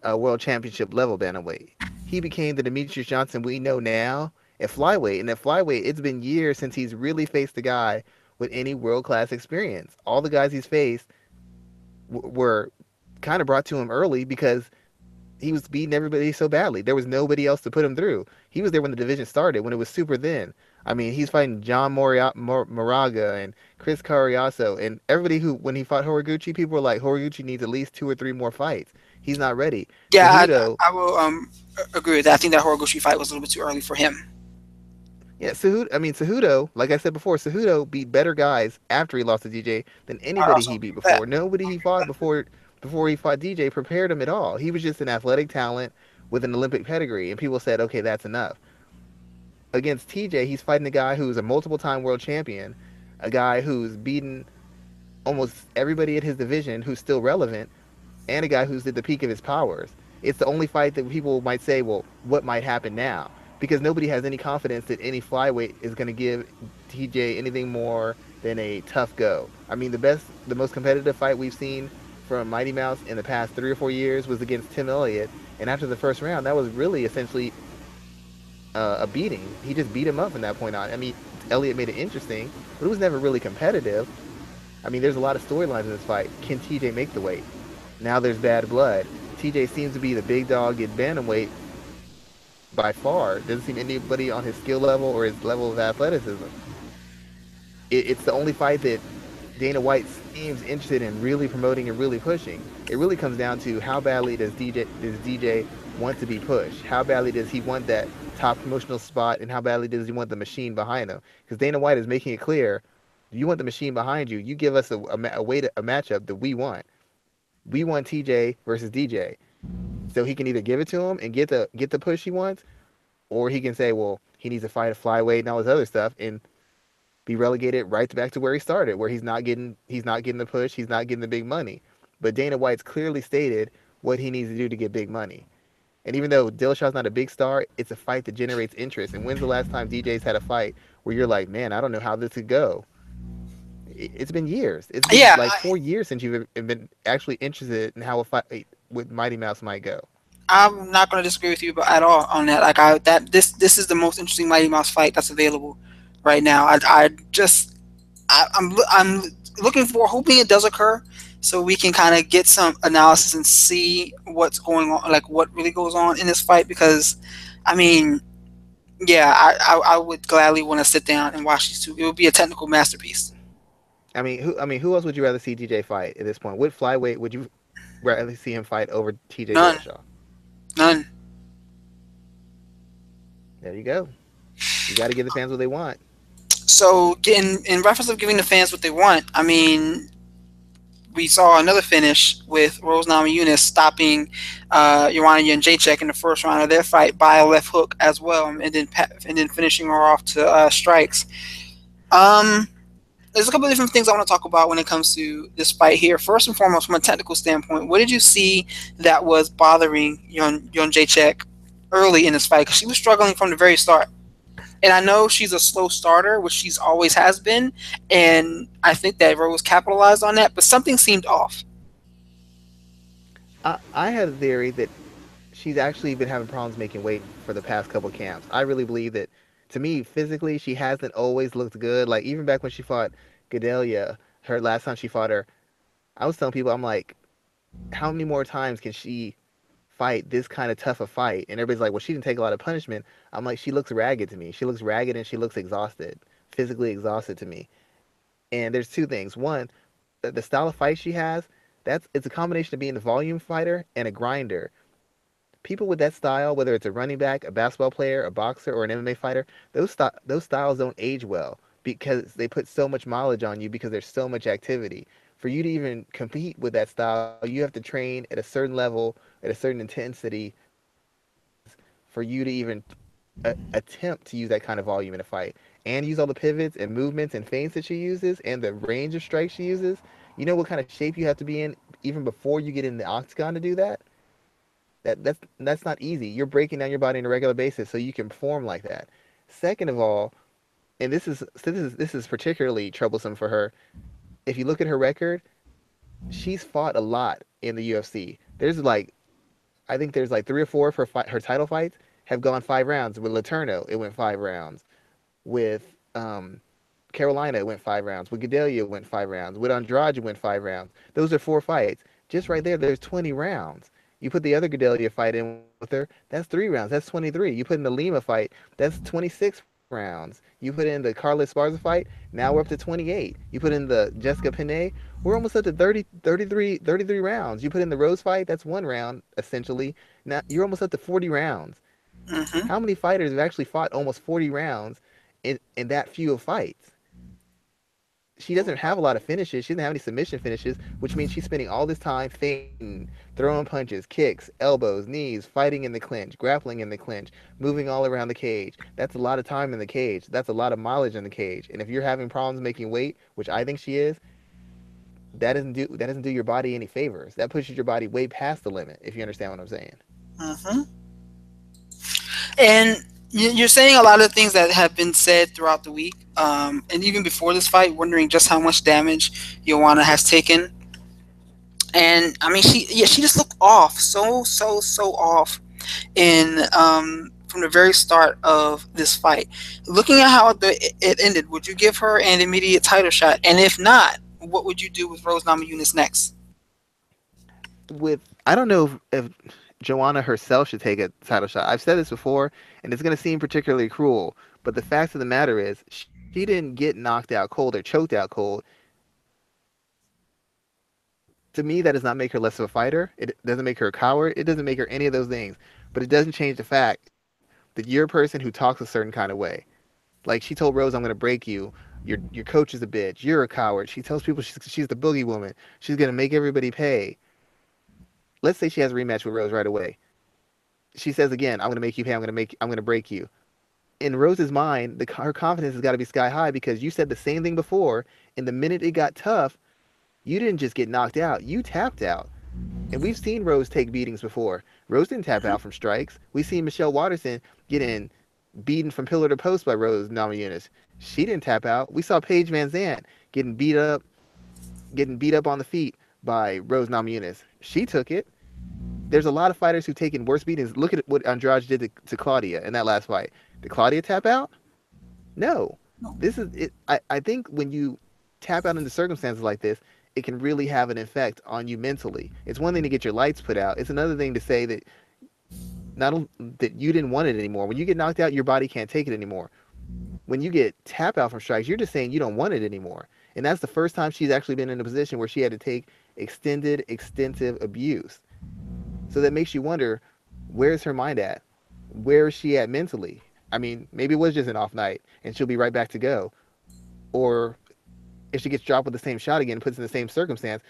a world championship level bantamweight. He became the Demetrius Johnson we know now at flyweight, and at flyweight, it's been years since he's really faced a guy with any world class experience. All the guys he's faced were kind of brought to him early because he was beating everybody so badly. There was nobody else to put him through. He was there when the division started, when it was super thin. I mean, he's fighting John Moraga and Chris Carriasso and everybody who, when he fought Horiguchi, people were like, Horiguchi needs at least 2 or 3 more fights. He's not ready. Yeah, Cejudo, I will agree with that. I think that Horiguchi fight was a little bit too early for him. yeah, Cejudo, like I said before, Cejudo beat better guys after he lost to DJ than I anybody also he agree beat with that. before. Nobody he fought before he fought DJ prepared him at all. He was just an athletic talent with an Olympic pedigree, and people said, okay, that's enough. Against TJ, he's fighting a guy who's a multiple time world champion, a guy who's beaten almost everybody at his division who's still relevant, and a guy who's at the peak of his powers. It's the only fight that people might say, well, what might happen now? Because nobody has any confidence that any flyweight is going to give TJ anything more than a tough go. I mean, the most competitive fight we've seen from Mighty Mouse in the past 3 or 4 years was against Tim Elliott, and after the first round, that was really essentially a beating. He just beat him up from that point on. I mean, Elliott made it interesting, but it was never really competitive. I mean, there's a lot of storylines in this fight. Can TJ make the weight? Now there's bad blood. TJ seems to be the big dog at bantamweight by far. Doesn't seem anybody on his skill level or his level of athleticism. It's the only fight that Dana White seems interested in really promoting and really pushing. It really comes down to how badly does DJ want to be pushed? How badly does he want that top promotional spot, and how badly does he want the machine behind him? Because Dana White is making it clear, you want the machine behind you. You give us a matchup that we want. We want TJ versus DJ, so he can either give it to him and get the push he wants, or he can say, well, he needs to fight a flyweight and all this other stuff and be relegated right back to where he started, where he's not getting the push, he's not getting the big money. But Dana White's clearly stated what he needs to do to get big money. And even though Dillashaw's not a big star, it's a fight that generates interest. And when's the last time DJ's had a fight where you're like, man, I don't know how this could go? It's been years. It's been Yeah, like 4 years since you've been actually interested in how a fight with Mighty Mouse might go. I'm not going to disagree with you at all on that. Like I that this is the most interesting Mighty Mouse fight that's available right now. I'm looking for, hoping it does occur, so we can kind of get some analysis and see what's going on, like what really goes on in this fight. Because, I mean, yeah, I would gladly want to sit down and watch these two. It would be a technical masterpiece. Who else would you rather see DJ fight at this point? What flyweight would you rather see him fight over TJ None, Dillashaw? none. There you go. You got to give the fans what they want. So, in reference of giving the fans what they want, I mean, we saw another finish with Rose Namajunas stopping Joanna Jędrzejczyk in the first round of their fight by a left hook as well, and then finishing her off to strikes. Um, there's a couple of different things I want to talk about when it comes to this fight here. First and foremost, from a technical standpoint, what did you see that was bothering Jędrzejczyk early in this fight? Because she was struggling from the very start. And I know she's a slow starter, which she's always has been, and I think that Rose capitalized on that. But something seemed off. I had a theory that she's actually been having problems making weight for the past couple camps. I really believe that, to me, physically, she hasn't always looked good. Like, even back when she fought Gadelia, her last time she fought her, I was telling people, I'm like, how many more times can she fight this kind of tough a fight? And everybody's like, well, she didn't take a lot of punishment. I'm like, she looks ragged to me. She looks ragged and she looks exhausted, physically exhausted to me. And there's two things. One, the style of fight she has, it's a combination of being a volume fighter and a grinder. People with that style, whether it's a running back, a basketball player, a boxer, or an MMA fighter, those styles don't age well because they put so much mileage on you because there's so much activity. For you to even compete with that style, you have to train at a certain level, at a certain intensity for you to even attempt to use that kind of volume in a fight and use all the pivots and movements and feints that she uses and the range of strikes she uses. You know what kind of shape you have to be in even before you get in the octagon to do that? That's not easy. You're breaking down your body on a regular basis so you can perform like that. Second of all, and this is particularly troublesome for her. If you look at her record, she's fought a lot in the UFC. I think there's like three or four of her title fights have gone 5 rounds. With Letourneau, it went 5 rounds. With Carolina, it went 5 rounds. With Gadelia, it went 5 rounds. With Andrade, it went 5 rounds. Those are 4 fights. Just right there's 20 rounds. You put the other Gadelia fight in with her, that's 3 rounds. That's 23. You put in the Lima fight, that's 26 rounds. You put in the Carlos Esparza fight, now we're up to 28. You put in the Jessica Penne, we're almost up to 33 rounds. You put in the Rose fight, that's 1 round, essentially. Now you're almost up to 40 rounds. Hmm. How many fighters have actually fought almost 40 rounds in that few of fights? She doesn't have a lot of finishes. She doesn't have any submission finishes, which means she's spending all this time feinting, throwing punches, kicks, elbows, knees, fighting in the clinch, grappling in the clinch, moving all around the cage. That's a lot of time in the cage. That's a lot of mileage in the cage. And if you're having problems making weight, which I think she is, that doesn't do your body any favors. That pushes your body way past the limit, if you understand what I'm saying. Hmm. And you're saying a lot of things that have been said throughout the week, and even before this fight, wondering just how much damage Joanna has taken. And I mean, she just looked off, so off in from the very start of this fight. Looking at how it ended, would you give her an immediate title shot? And if not, what would you do with Rose Namajunas next? With I don't know if Joanna herself should take a title shot. I've said this before, and it's going to seem particularly cruel, but the fact of the matter is, she didn't get knocked out cold or choked out cold. To me, that does not make her less of a fighter. It doesn't make her a coward. It doesn't make her any of those things. But it doesn't change the fact that you're a person who talks a certain kind of way. Like she told Rose, "I'm going to break you. Your coach is a bitch. You're a coward." She tells people she's the boogie woman. She's going to make everybody pay. let's say she has a rematch with Rose right away. She says again, "I'm gonna make you pay. I'm gonna break you." In Rose's mind, her confidence has got to be sky high because you said the same thing before. And the minute it got tough, you didn't just get knocked out, you tapped out. And we've seen Rose take beatings before. Rose didn't tap Mhm. out from strikes. We've seen Michelle Watterson getting beaten from pillar to post by Rose Namajunas. She didn't tap out. We saw Paige Van Zant getting beat up on the feet by Rose Namajunas. She took it. There's a lot of fighters who've taken worse beatings. Look at what Andrade did to Claudia in that last fight. Did Claudia tap out? No. No. This is it. I think when you tap out into circumstances like this, it can really have an effect on you mentally. It's one thing to get your lights put out. It's another thing to say that not that you didn't want it anymore. When you get knocked out, your body can't take it anymore. When you get tap out from strikes, you're just saying you don't want it anymore. And that's the first time she's actually been in a position where she had to take extended, extensive abuse. So that makes you wonder, where's her mind at? Where is she at mentally? I mean, maybe it was just an off night and she'll be right back to go. Or if she gets dropped with the same shot again, puts in the same circumstance,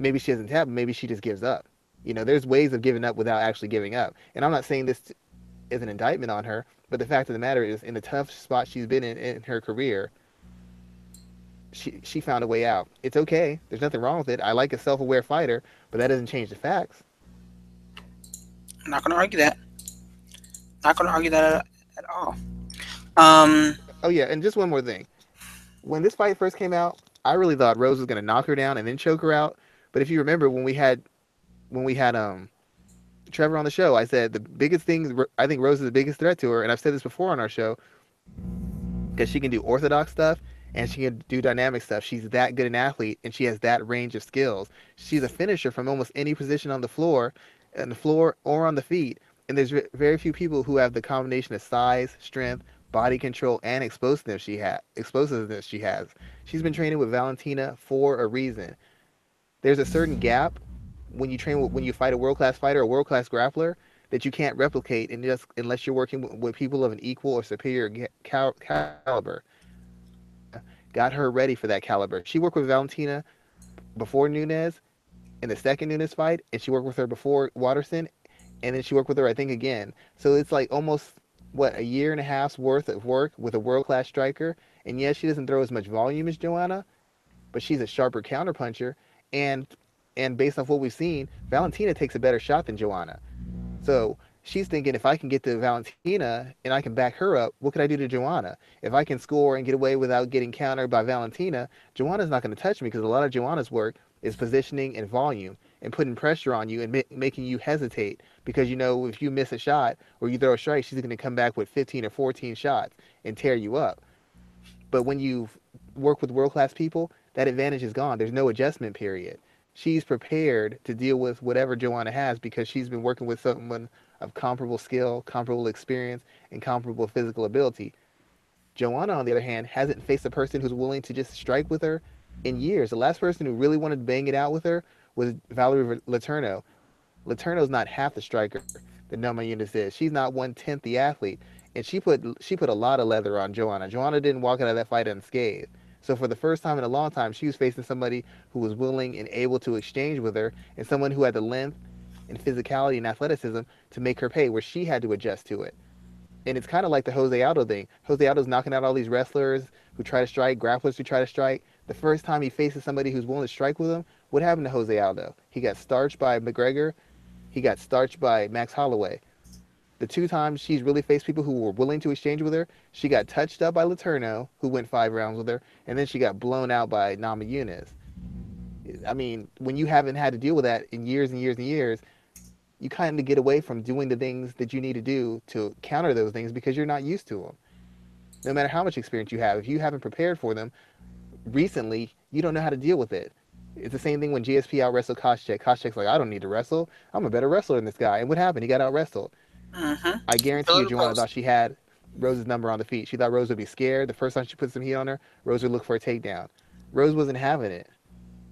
maybe she doesn't tap, maybe she just gives up. There's ways of giving up without actually giving up. And I'm not saying this is an indictment on her, but the fact of the matter is, in the tough spot she's been in her career, she found a way out. It's okay. There's nothing wrong with it. I like a self-aware fighter, but that doesn't change the facts. I'm not going to argue that. Not going to argue that at all. Um, Oh yeah, and just one more thing. When this fight first came out, I really thought Rose was gonna knock her down and then choke her out. But if you remember when we had Trevor on the show, I said the biggest thing I think Rose is the biggest threat to her, and I've said this before on our show because she can do orthodox stuff and she can do dynamic stuff. She's that good an athlete and she has that range of skills. She's a finisher from almost any position on the floor or on the feet. And there's very few people who have the combination of size, strength, body control, and explosiveness she has. She's been training with Valentina for a reason. There's a certain gap when you fight a world class fighter, a world class grappler, that you can't replicate unless you're working with people of an equal or superior caliber. Got her ready for that caliber. She worked with Valentina before Nunes in the second Nunes fight, and she worked with her before Watterson, and then she worked with her, I think, again. So it's like almost what, a year and a half's worth of work with a world class striker. And yes, she doesn't throw as much volume as Joanna, but she's a sharper counterpuncher. And and based off what we've seen, Valentina takes a better shot than Joanna. So she's thinking, if I can get to Valentina and I can back her up, what could I do to Joanna? If I can score and get away without getting countered by Valentina, Joanna's not going to touch me because a lot of Joanna's work is positioning and volume and putting pressure on you and making you hesitate because if you miss a shot or you throw a strike, she's going to come back with 15 or 14 shots and tear you up. But when you work with world class people, that advantage is gone. There's no adjustment period. She's prepared to deal with whatever Joanna has because she's been working with someone of comparable skill, comparable experience, and comparable physical ability. Joanna, on the other hand, hasn't faced a person who's willing to just strike with her in years. The last person who really wanted to bang it out with her was Valerie Letourneau. Letourneau's not half the striker that Noma Yunus is. She's not 1/10 the athlete, and she put a lot of leather on Joanna. Joanna didn't walk out of that fight unscathed. So for the first time in a long time, she was facing somebody who was willing and able to exchange with her, and someone who had the length and physicality and athleticism to make her pay, where she had to adjust to it. And it's kind of like the Jose Aldo thing. Jose Aldo's knocking out all these wrestlers who try to strike, grapplers who try to strike. The first time he faces somebody who's willing to strike with him, what happened to Jose Aldo? He got starched by McGregor. He got starched by Max Holloway. The two times she's really faced people who were willing to exchange with her, she got touched up by Letourneau, who went 5 rounds with her, and then she got blown out by Nama Yunus. I mean, when you haven't had to deal with that in years and years and years, you kind of get away from doing the things that you need to do to counter those things because you're not used to them. No matter how much experience you have, if you haven't prepared for them recently, you don't know how to deal with it. It's the same thing when GSP out wrestled Koscheck. Koscheck's like, I don't need to wrestle. I'm a better wrestler than this guy. And what happened? He got out wrestled. mm-hmm. I guarantee Pillar you, to Joanna post. thought she had Rose's number on the feet. She thought Rose would be scared. The first time she put some heat on her, Rose would look for a takedown. Rose wasn't having it.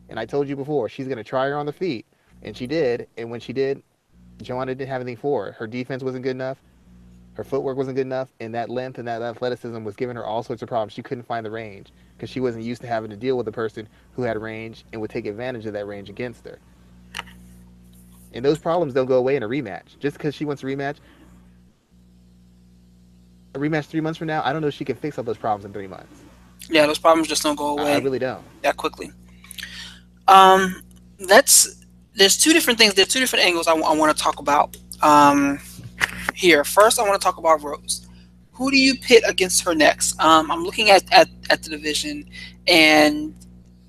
And I told you before, she's going to try her on the feet. And she did. And when she did, Joanna didn't have anything for her. Her defense wasn't good enough. Her footwork wasn't good enough. And that length and that athleticism was giving her all sorts of problems. She couldn't find the range because she wasn't used to having to deal with a person who had range and would take advantage of that range against her. And those problems don't go away in a rematch. Just because she wants a rematch 3 months from now, I don't know if she can fix all those problems in 3 months. Yeah, those problems just don't go I away really don't. that quickly. Um, that's there's two different things. There's two different angles I want to talk about. Here, first, I want to talk about Rose. Who do you pit against her next? I'm looking at the division, and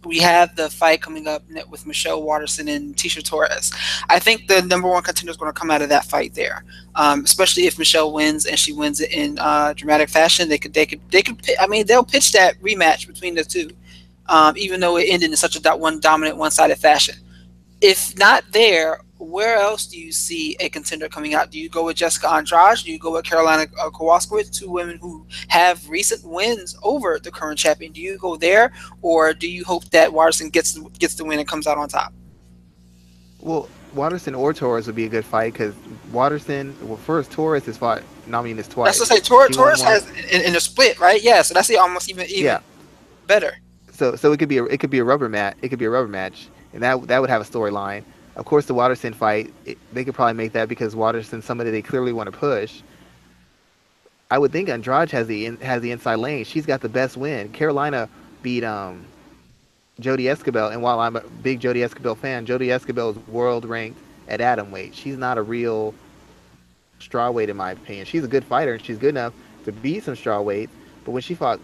we have the fight coming up with Michelle Waterson and Tisha Torres. I think the number one contender is going to come out of that fight there, especially if Michelle wins and she wins it in dramatic fashion. I mean, they'll pitch that rematch between the two, even though it ended in such a one dominant, one-sided fashion. If not there, where else do you see a contender coming out? Do you go with Jessica Andrade? Do you go with Carolina Kowalskiewicz, two women who have recent wins over the current champion? Do you go there, or do you hope that Watterson gets the win and comes out on top? Well, Waterson or Torres would be a good fight because Waterson, well, first, Torres has fought Namajunas That's to twice. say, She won Torres one. has in a split, right? Yeah, so that's almost even Yeah. better. So it could be a rubber match. It could be a rubber match, and that would have a storyline. Of course, the Waterson fight, they could probably make that because Waterson's somebody they clearly want to push. I would think Andrade has the inside lane. She's got the best win. Carolina beat Jody Escobar, and while I'm a big Jody Escobar fan, Jody Escobar is world ranked at atom weight. She's not a real straw weight in my opinion. She's a good fighter and she's good enough to beat some straw weights, but when she fought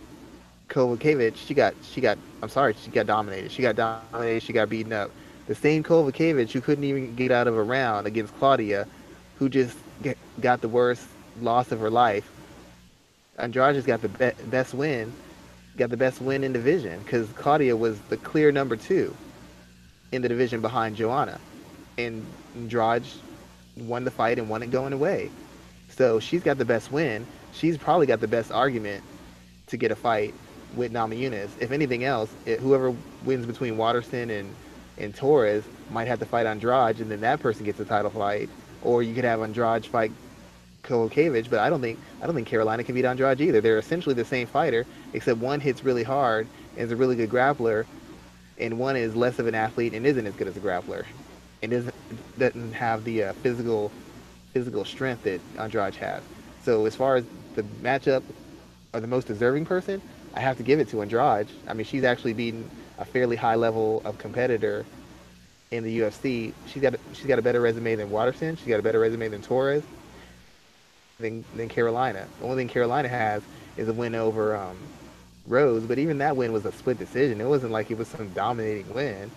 Kovacevic, I'm sorry, she got dominated. She got dominated. She got beaten up. The same Kovacevic who couldn't even get out of a round against Claudia, who just got the worst loss of her life. Andrade just got the best win, got the best win in division because Claudia was the clear number two in the division behind Joanna, and Andrade won the fight and won it going away. So she's got the best win. She's probably got the best argument to get a fight with Namajunas. If anything else, whoever wins between Waterson and Torres might have to fight Andrade, and then that person gets a title fight. Or you could have Andrade fight Kovacevic, but I don't think Carolina can beat Andrade either. They're essentially the same fighter, except one hits really hard and is a really good grappler, and one is less of an athlete and isn't as good as a grappler, and doesn't have the physical strength that Andrade has. So as far as the matchup or the most deserving person, I have to give it to Andrade. I mean, she's actually beaten a fairly high level of competitor in the UFC. She's got a better resume than Waterson. She's got a better resume than Torres, than Carolina. The only thing Carolina has is a win over Rose, but even that win was a split decision. It wasn't like it was some dominating win.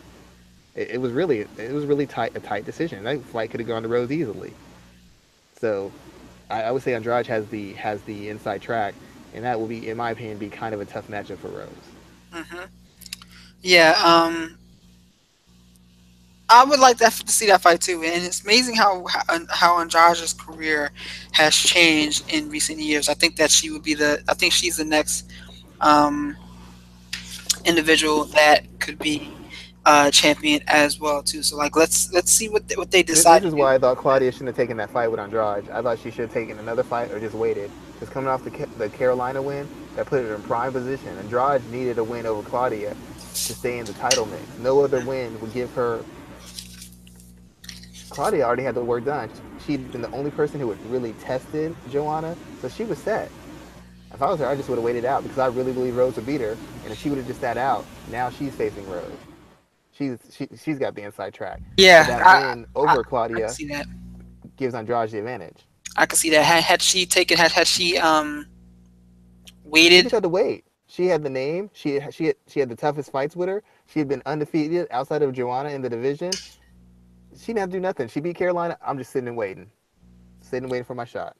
It was really tight, a tight decision. That fight could have gone to Rose easily. So I would say Andrade has the inside track, and that will be, in my opinion, be kind of a tough matchup for Rose. Hmm. Yeah, I would like to see that fight too, and it's amazing how Andrade's career has changed in recent years. I think that she would be the. I think she's the next um, individual that could be champion as well too. So like, let's see what they decide This to is do. why I thought Claudia shouldn't have taken that fight with Andrade. I thought she should have taken another fight or just waited. Because coming off the Carolina win, that put her in prime position. Andrade needed a win over Claudia to stay in the title mix. No other win would give her. Claudia already had the work done. She'd been the only person who had really tested Joanna, so she was set. If I was her, I just would have waited out because I really believe Rose would beat her. And if she would have just sat out, now she's facing Rose. She's got the inside track. But Yeah, that win I, over I can Claudia see that. gives Andrade the advantage. I can see that. Had she taken had she She waited. just had to wait. She had the name. She had the toughest fights with her. She had been undefeated outside of Joanna in the division. She didn't have to do nothing. She beat Carolina. I'm just sitting and waiting for my shot.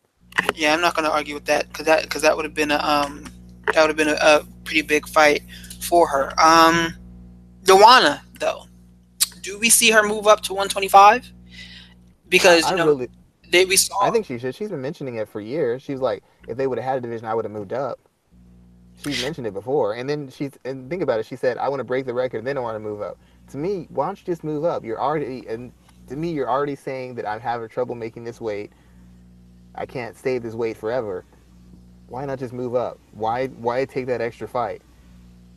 Yeah, I'm not going to argue with that because that would have been a pretty big fight for her. Joanna though, do we see her move up to 125? Because I really, we I saw. think she should. She's been mentioning it for years. She's like, if they would have had a division, I would have moved up. She's mentioned it before, and then and think about it. She said, I want to break the record, and then I want to move up. To me, why don't you just move up? You're already, and to me, you're already saying that I'm having trouble making this weight. I can't stay this weight forever. Why not just move up? Why take that extra fight?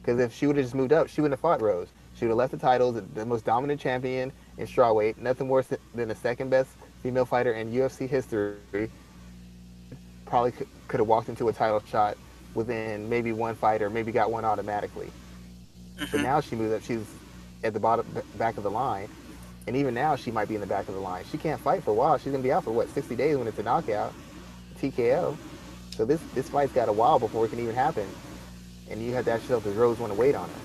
Because if she would have just moved up, she wouldn't have fought Rose. She would have left the titles, the most dominant champion, in strawweight, nothing worse than the second best female fighter in UFC history. Probably could have walked into a title shot within maybe one fight or maybe got one automatically. But Hmm. now she moves up. She's at the bottom back of the line, and even now she might be in the back of the line. She can't fight for a while. She's gonna be out for what 60 days when it's a knockout, TKO. So this fight's got a while before it can even happen, and you have to ask yourself, does Rose want to wait on her?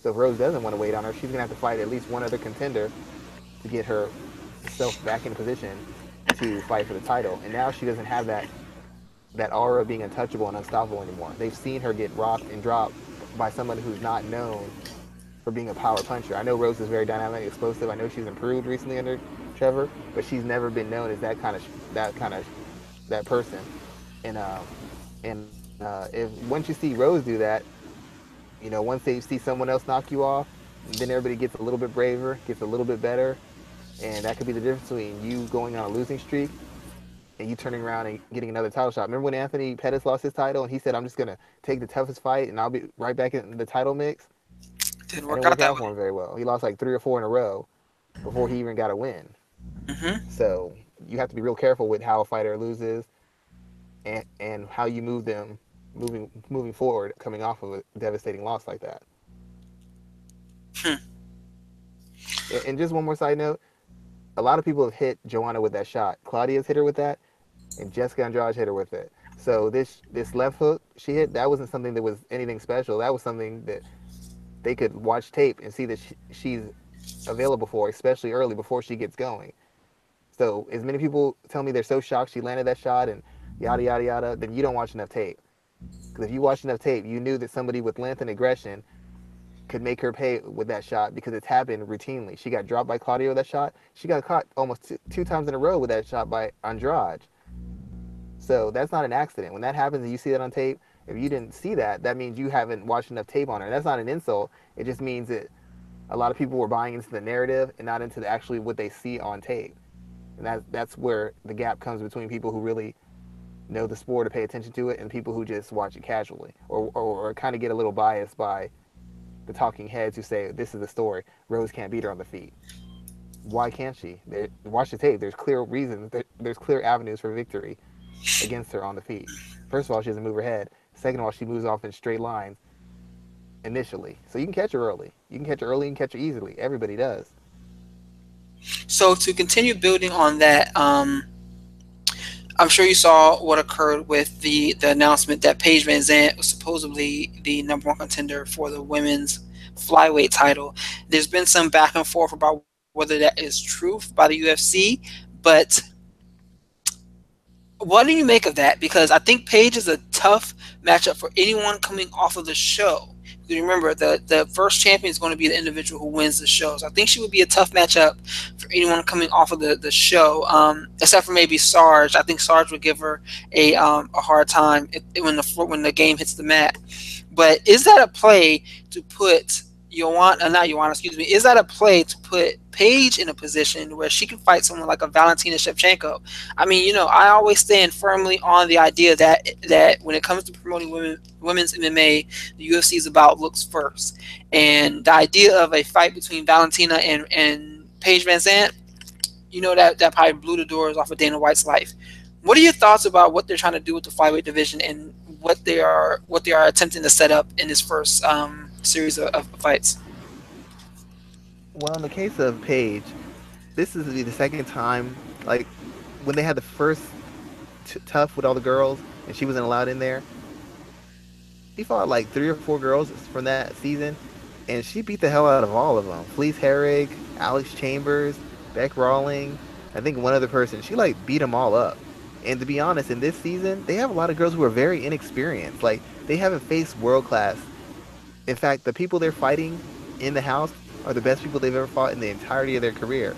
So if Rose doesn't want to wait on her, she's gonna have to fight at least one other contender to get herself back in position to fight for the title. And now she doesn't have that aura of being untouchable and unstoppable anymore. They've seen her get rocked and dropped by someone who's not known for being a power puncher. I know Rose is very dynamic, explosive. I know she's improved recently under Trevor, but she's never been known as that person. And if once you see Rose do that, once they see someone else knock you off, then everybody gets a little bit braver, gets a little bit better, and that could be the difference between you going on a losing streak and you turning around and getting another title shot. Remember when Anthony Pettis lost his title and he said, "I'm just gonna take the toughest fight and I'll be right back in the title mix." Didn't That work didn't out work that out way. for him very well. He lost like 3 or 4 in a row before he even got a win. Hmm. So you have to be real careful with how a fighter loses and how you move them moving forward, coming off of a devastating loss like that. Hmm. And just one more side note: a lot of people have hit Joanna with that shot. Claudia's hit her with that, and Jessica Andrade hit her with it. So this left hook she hit, that wasn't something that was anything special. That was something that they could watch tape and see that she's available for, especially early before she gets going. So as many people tell me they're so shocked she landed that shot and yada yada yada, then you don't watch enough tape. Because if you watched enough tape, you knew that somebody with length and aggression could make her pay with that shot because it's happened routinely. She got dropped by Claudia with that shot. She got caught almost two times in a row with that shot by Andrade. So that's not an accident. When that happens and you see that on tape, if you didn't see that, that means you haven't watched enough tape on her. And that's not an insult. It just means that a lot of people were buying into the narrative and not into actually what they see on tape. And that's where the gap comes between people who really know the sport to pay attention to it and people who just watch it casually or kind of get a little biased by the talking heads who say this is the story. Rose can't beat her on the feet. Why can't she? Watch the tape. There's clear reasons. There's clear avenues for victory against her on the feet. First of all, she doesn't move her head. Second of all, she moves off in straight lines initially. So you can catch her early. You can catch her early. You can catch her easily. Everybody does. So to continue building on that, I'm sure you saw what occurred with the announcement that Paige Van Zant was supposedly the number one contender for the women's flyweight title. There's been some back and forth about whether that is truth by the UFC, but what do you make of that? Because I think Paige is a tough matchup for anyone coming off of the show. You remember the first champion is going to be the individual who wins the show. So I think she would be a tough matchup for anyone coming off of the show, except for maybe Sarge. I think Sarge would give her a hard time when the game hits the mat. But is that a play to put not Joanna, excuse me, is that a play to put Paige in a position where she can fight someone like a Valentina Shevchenko? I mean, I always stand firmly on the idea that when it comes to promoting women's MMA, the UFC is about looks first. And the idea of a fight between Valentina and Paige Van Zant, that probably blew the doors off of Dana White's life. What are your thoughts about what they're trying to do with the flyweight division and what they are attempting to set up in this first series of fights? Well, in the case of Paige, this is the second time, like when they had the first tough with all the girls and she wasn't allowed in there. She fought like 3 or 4 girls from that season, and she beat the hell out of all of them. Fleece Herrig, Alex Chambers, Beck Rawling, I think one other person. She like beat them all up. And to be honest, in this season, they have a lot of girls who are very inexperienced. Like they haven't faced world class. In fact, the people they're fighting in the house are the best people they've ever fought in the entirety of their career.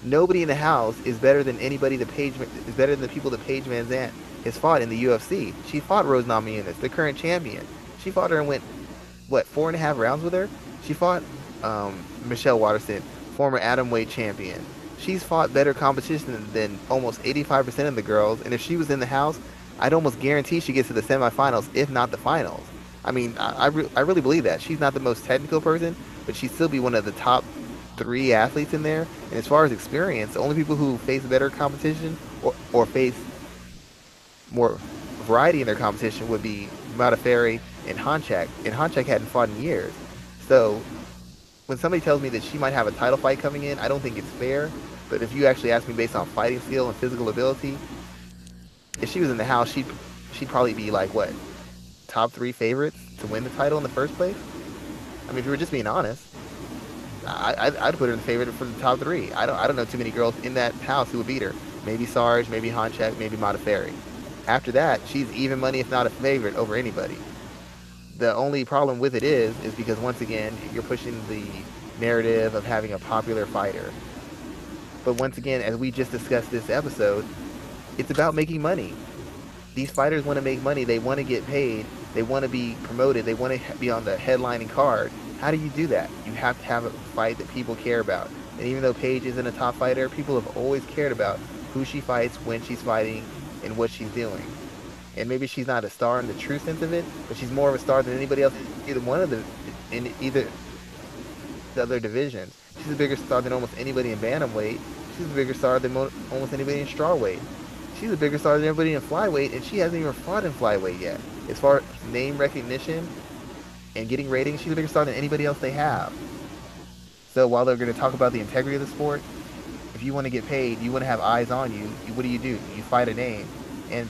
Nobody in the house is better than anybody that Paige is better than the people that Paige Van Zant has fought in the UFC. She fought Rose Namajunas, the current champion. She fought her and went 4.5 rounds with her. She fought Michelle Waterson, former atomweight champion. She's fought better competition than almost 85% of the girls. And if she was in the house, I'd almost guarantee she gets to the semifinals, if not the finals. I mean, I really believe that. She's not the most technical person, but she'd still be one of the top three athletes in there. And as far as experience, the only people who face better competition or face more variety in their competition would be Modafferi and Honchak. And Honchak hadn't fought in years. So when somebody tells me that she might have a title fight coming in, I don't think it's fair. But if you actually ask me based on fighting skill and physical ability, if she was in the house, she'd probably be like what, top three favorites to win the title in the first place. I mean, if we were just being honest, I'd put her in the favorite for the top three. I don't know too many girls in that house who would beat her. Maybe Sarge, maybe Honchak, maybe Modafferi. After that, she's even money if not a favorite over anybody. The only problem with it is because once again you're pushing the narrative of having a popular fighter. But once again, as we just discussed this episode, it's about making money. These fighters want to make money. They want to get paid. They want to be promoted. They want to be on the headlining card. How do you do that? You have to have a fight that people care about. And even though Paige isn't a top fighter, people have always cared about who she fights, when she's fighting, and what she's doing. And maybe she's not a star in the true sense of it, but she's more of a star than anybody else in either the other divisions. She's a bigger star than almost anybody in bantamweight. She's a bigger star than almost anybody in strawweight. She's a bigger star than everybody in flyweight, and she hasn't even fought in flyweight yet. As far as name recognition and getting ratings, she's a bigger star than anybody else they have. So while they're going to talk about the integrity of the sport, if you want to get paid, you want to have eyes on you, what do? You fight a name. And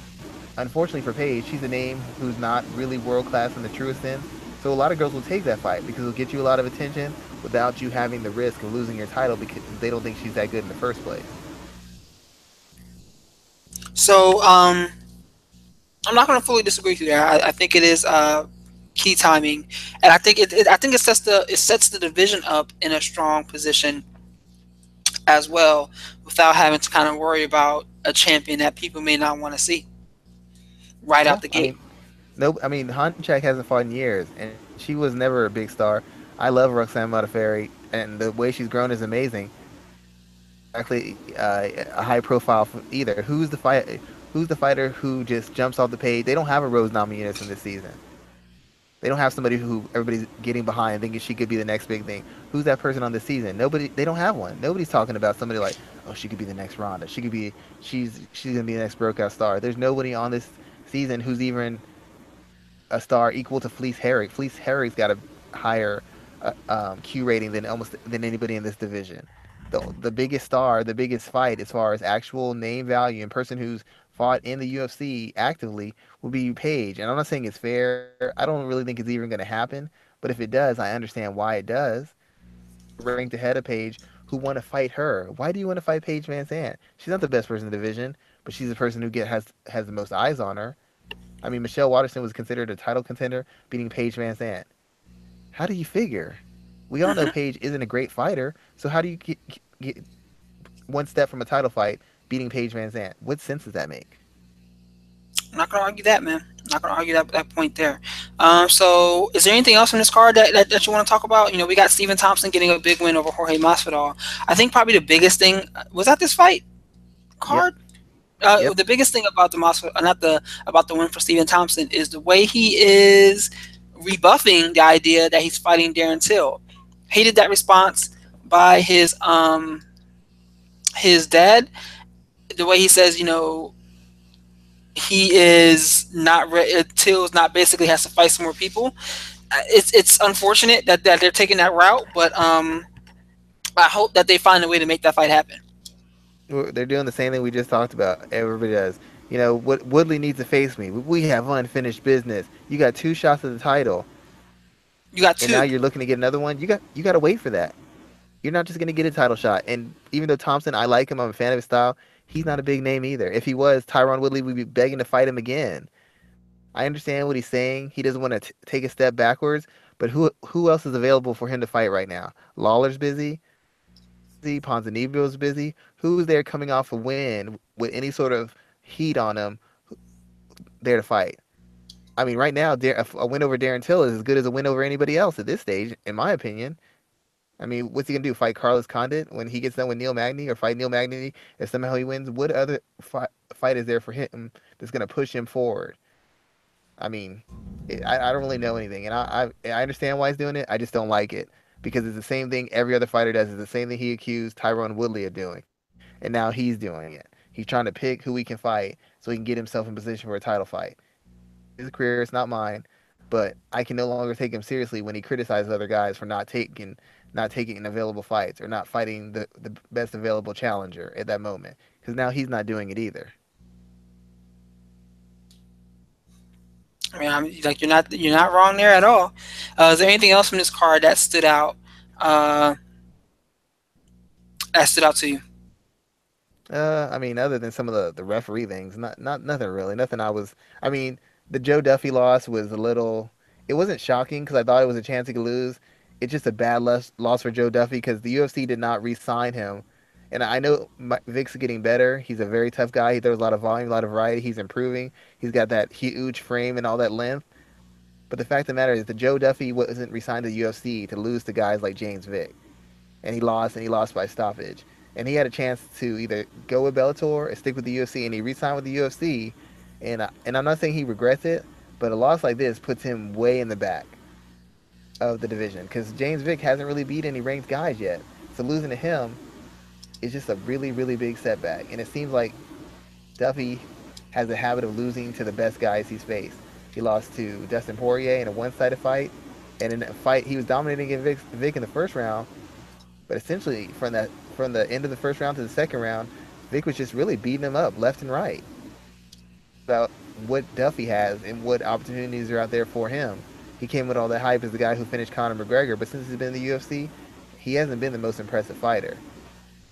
unfortunately for Paige, she's a name who's not really world class in the truest sense. So a lot of girls will take that fight because it'll get you a lot of attention without you having the risk of losing your title because they don't think she's that good in the first place. So I'm not going to fully disagree with you there. I think it is key timing, and I think it sets the division up in a strong position as well, without having to kind of worry about a champion that people may not want to see right Yeah, out the I gate. mean, nope. I mean, Honchak hasn't fought in years, and she was never a big star. I love Roxanne Modafferi, and the way she's grown is amazing. Exactly, a high profile either. Who's the fighter who just jumps off the page? They don't have a Rose Namajunas in this season. They don't have somebody who everybody's getting behind, thinking she could be the next big thing. Who's that person on this season? Nobody. They don't have one. Nobody's talking about somebody like, oh, she could be the next Ronda. She could be. She's gonna be the next breakout star. There's nobody on this season who's even a star equal to Fleece Herrig. Fleece Herrig's got a higher Q rating than anybody in this division. The biggest star, the biggest fight as far as actual name value and person who's fought in the UFC actively will be Paige. And I'm not saying it's fair. I don't really think it's even going to happen. But if it does, I understand why it does. Ranked ahead of Paige, who want to fight her. Why do you want to fight Paige Van Zandt? She's not the best person in the division, but she's the person who has the most eyes on her. I mean, Michelle Waterson was considered a title contender, beating Paige Van Zandt. How do you figure? We all know Hmm. Paige isn't a great fighter, so how do you get one step from a title fight beating Paige Van Zandt? What sense does that make? I'm not going to argue that, man. I'm not going to argue that point there. So is there anything else on this card that you want to talk about? We got Stephen Thompson getting a big win over Jorge Masvidal. I think probably the biggest thing was that this fight Yep, card. yep. The biggest thing about the Masvidal, not the about the win for Stephen Thompson, is the way he is rebuffing the idea that he's fighting Darren Till. Hated that response by his dad. The way he says, he is not Till's not basically has to fight some more people. It's unfortunate that they're taking that route, but I hope that they find a way to make that fight happen. They're doing the same thing we just talked about. Everybody does. What Woodley needs to face me. We have unfinished business. You got two shots at the title, You got and now two. you're looking to get another one. You got to wait for that. You're not just gonna get a title shot. And even though Thompson, I like him, I'm a fan of his style. He's not a big name either. If he was, Tyron Woodley would be begging to fight him again. I understand what he's saying. He doesn't want to take a step backwards, but who else is available for him to fight right now? Lawler's busy. Ponzinibbio's busy. Who's there coming off a win with any sort of heat on him there to fight? I mean, right now, a win over Darren Till is as good as a win over anybody else at this stage, in my opinion. I mean, what's he gonna do? Fight Carlos Condit when he gets done with Neil Magny, or fight Neil Magny if somehow he wins? What other fight is there for him that's gonna push him forward? I mean, I don't really know anything, and I understand why he's doing it. I just don't like it. because it's the same thing every other fighter does. It's the same thing he accused Tyrone Woodley of doing, and now he's doing it. He's trying to pick who he can fight so he can get himself in position for a title fight. His career, it's not mine, but I can no longer take him seriously when he criticizes other guys for not taking available fights or not fighting the best available challenger at that moment. Because now he's not doing it either. I mean, like you're not wrong there at all. Is there anything else from this card that stood out? Uh, that stood out to you? I mean, other than some of the referee things, not nothing really. Nothing I was. I mean, the Joe Duffy loss was a little. It wasn't shocking because I thought it was a chance he could lose. It's just a bad loss for Joe Duffy because the UFC did not re-sign him. And I know Vic's getting better. He's a very tough guy. He throws a lot of volume, a lot of variety. He's improving. He's got that huge frame and all that length. But the fact of the matter is that Joe Duffy wasn't re-signed to the UFC to lose to guys like James Vick, and he lost by stoppage. And he had a chance to either go with Bellator or stick with the UFC, and he re-signed with the UFC. And I'm not saying he regrets it, but a loss like this puts him way in the back of the division because James Vick hasn't really beat any ranked guys yet. So losing to him is just a really, really big setback. And it seems like Duffy has a habit of losing to the best guys he's faced. He lost to Dustin Poirier in a one-sided fight, and in a fight he was dominating Vick in the first round. But essentially, from the end of the first round to the second round, Vic was just really beating him up left and right about what Duffy has and what opportunities are out there for him. He came with all that hype as the guy who finished Conor McGregor, but since he's been in the UFC, he hasn't been the most impressive fighter.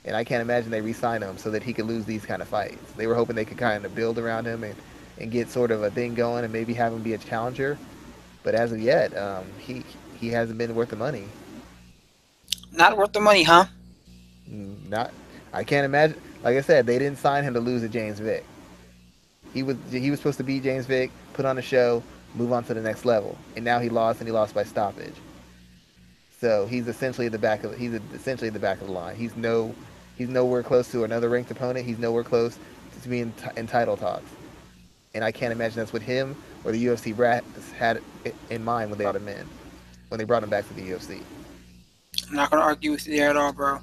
And I can't imagine they re-signed him so that he could lose these kind of fights. They were hoping they could kind of build around him and get sort of a thing going and maybe have him be a challenger. But as of yet, he hasn't been worth the money. Not worth the money, huh? Not, I can't imagine. Like I said, they didn't sign him to lose to James Vick. He was supposed to beat James Vick, put on a show, move on to the next level, and now he lost, and he lost by stoppage. So he's essentially at the back of the line. He's nowhere close to another ranked opponent. He's nowhere close to being in title talks. And I can't imagine that's what him or the UFC brass had in mind when they brought him back to the UFC. I'm not going to argue with you there at all, bro.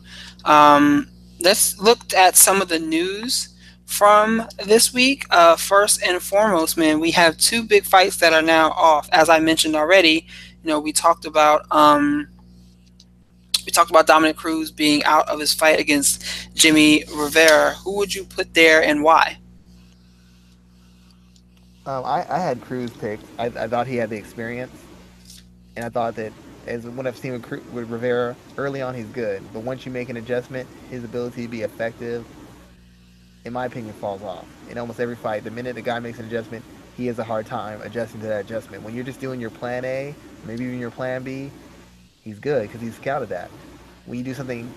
Let's look at some of the news from this week. First and foremost, man, we have two big fights that are now off. As I mentioned already, we talked about Dominic Cruz being out of his fight against Jimmy Rivera. Who would you put there and why? I had Cruz picked. I thought he had the experience, and I thought that as what I've seen with Rivera early on, he's good. But once you make an adjustment, his ability to be effective, in my opinion, falls off. In almost every fight, the minute the guy makes an adjustment, he has a hard time adjusting to that adjustment. When you're just doing your plan A, maybe even your plan B, he's good because he's scouted that. When you do something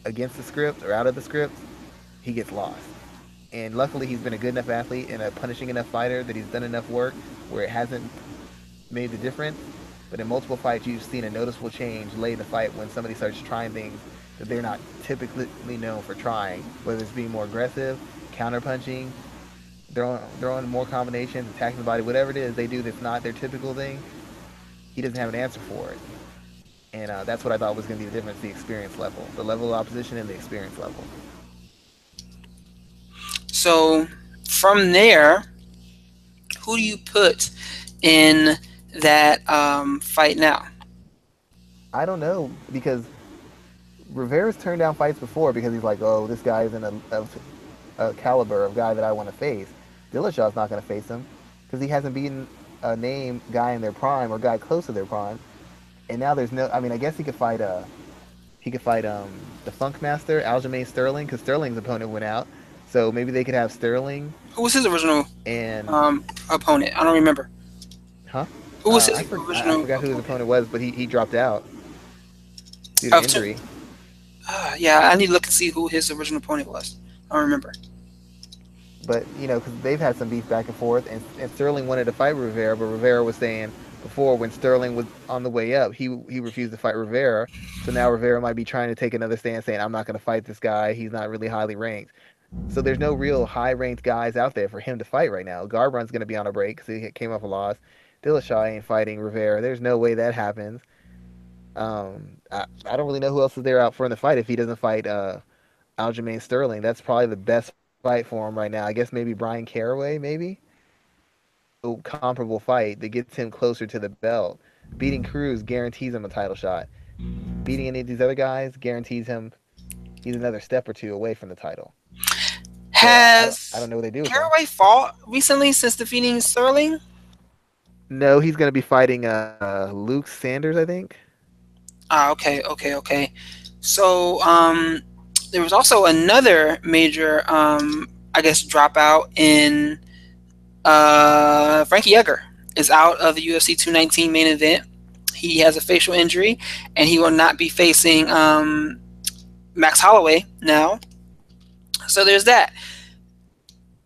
against the script or out of the script, he gets lost. And luckily, he's been a good enough athlete and a punishing enough fighter that he's done enough work where it hasn't made the difference. But in multiple fights, you've seen a noticeable change late in the fight when somebody starts trying things that they're not typically known for trying, whether it's being more aggressive, counterpunching, throwing more combinations, attacking the body, whatever it is they do that's not their typical thing. He doesn't have an answer for it. And that's what I thought was going to be the difference, the experience level. The level of opposition and the experience level. So from there, who do you put in that fight now? I don't know, because Rivera's turned down fights before because he's like, oh, this guy isn't a caliber of guy that I want to face. Dillashaw's not going to face him because he hasn't beaten a name guy in their prime or guy close to their prime. And now there's no. I mean, I guess he could fight the Funk Master, Aljamain Sterling, because Sterling's opponent went out. So maybe they could have Sterling. Who was his original and opponent? I don't remember. Huh? Who was his I original? forgot who his opponent was, but he dropped out due to injury. Yeah, I need to look and see who his original opponent was. I don't remember. But, because they've had some beef back and forth, and Sterling wanted to fight Rivera, but Rivera was saying before when Sterling was on the way up, he refused to fight Rivera. So now Rivera might be trying to take another stand saying, I'm not going to fight this guy. He's not really highly ranked. So there's no real high-ranked guys out there for him to fight right now. Garbrandt's going to be on a break because he came off a loss. Dillashaw ain't fighting Rivera. There's no way that happens. I don't really know who else is there out for in the fight if he doesn't fight Aljamain Sterling. That's probably the best fight for him right now. I guess maybe Brian Caraway, maybe no comparable fight that gets him closer to the belt. Beating Cruz guarantees him a title shot. Beating any of these other guys guarantees him he's another step or two away from the title. So I don't know Has what they do with him. Caraway fought recently since defeating Sterling? No, he's going to be fighting Luke Sanders, I think. Ah, okay, okay, okay. So, there was also another major, I guess, dropout in Frankie Edgar is out of the UFC 219 main event. He has a facial injury, and he will not be facing Max Holloway now. So there's that.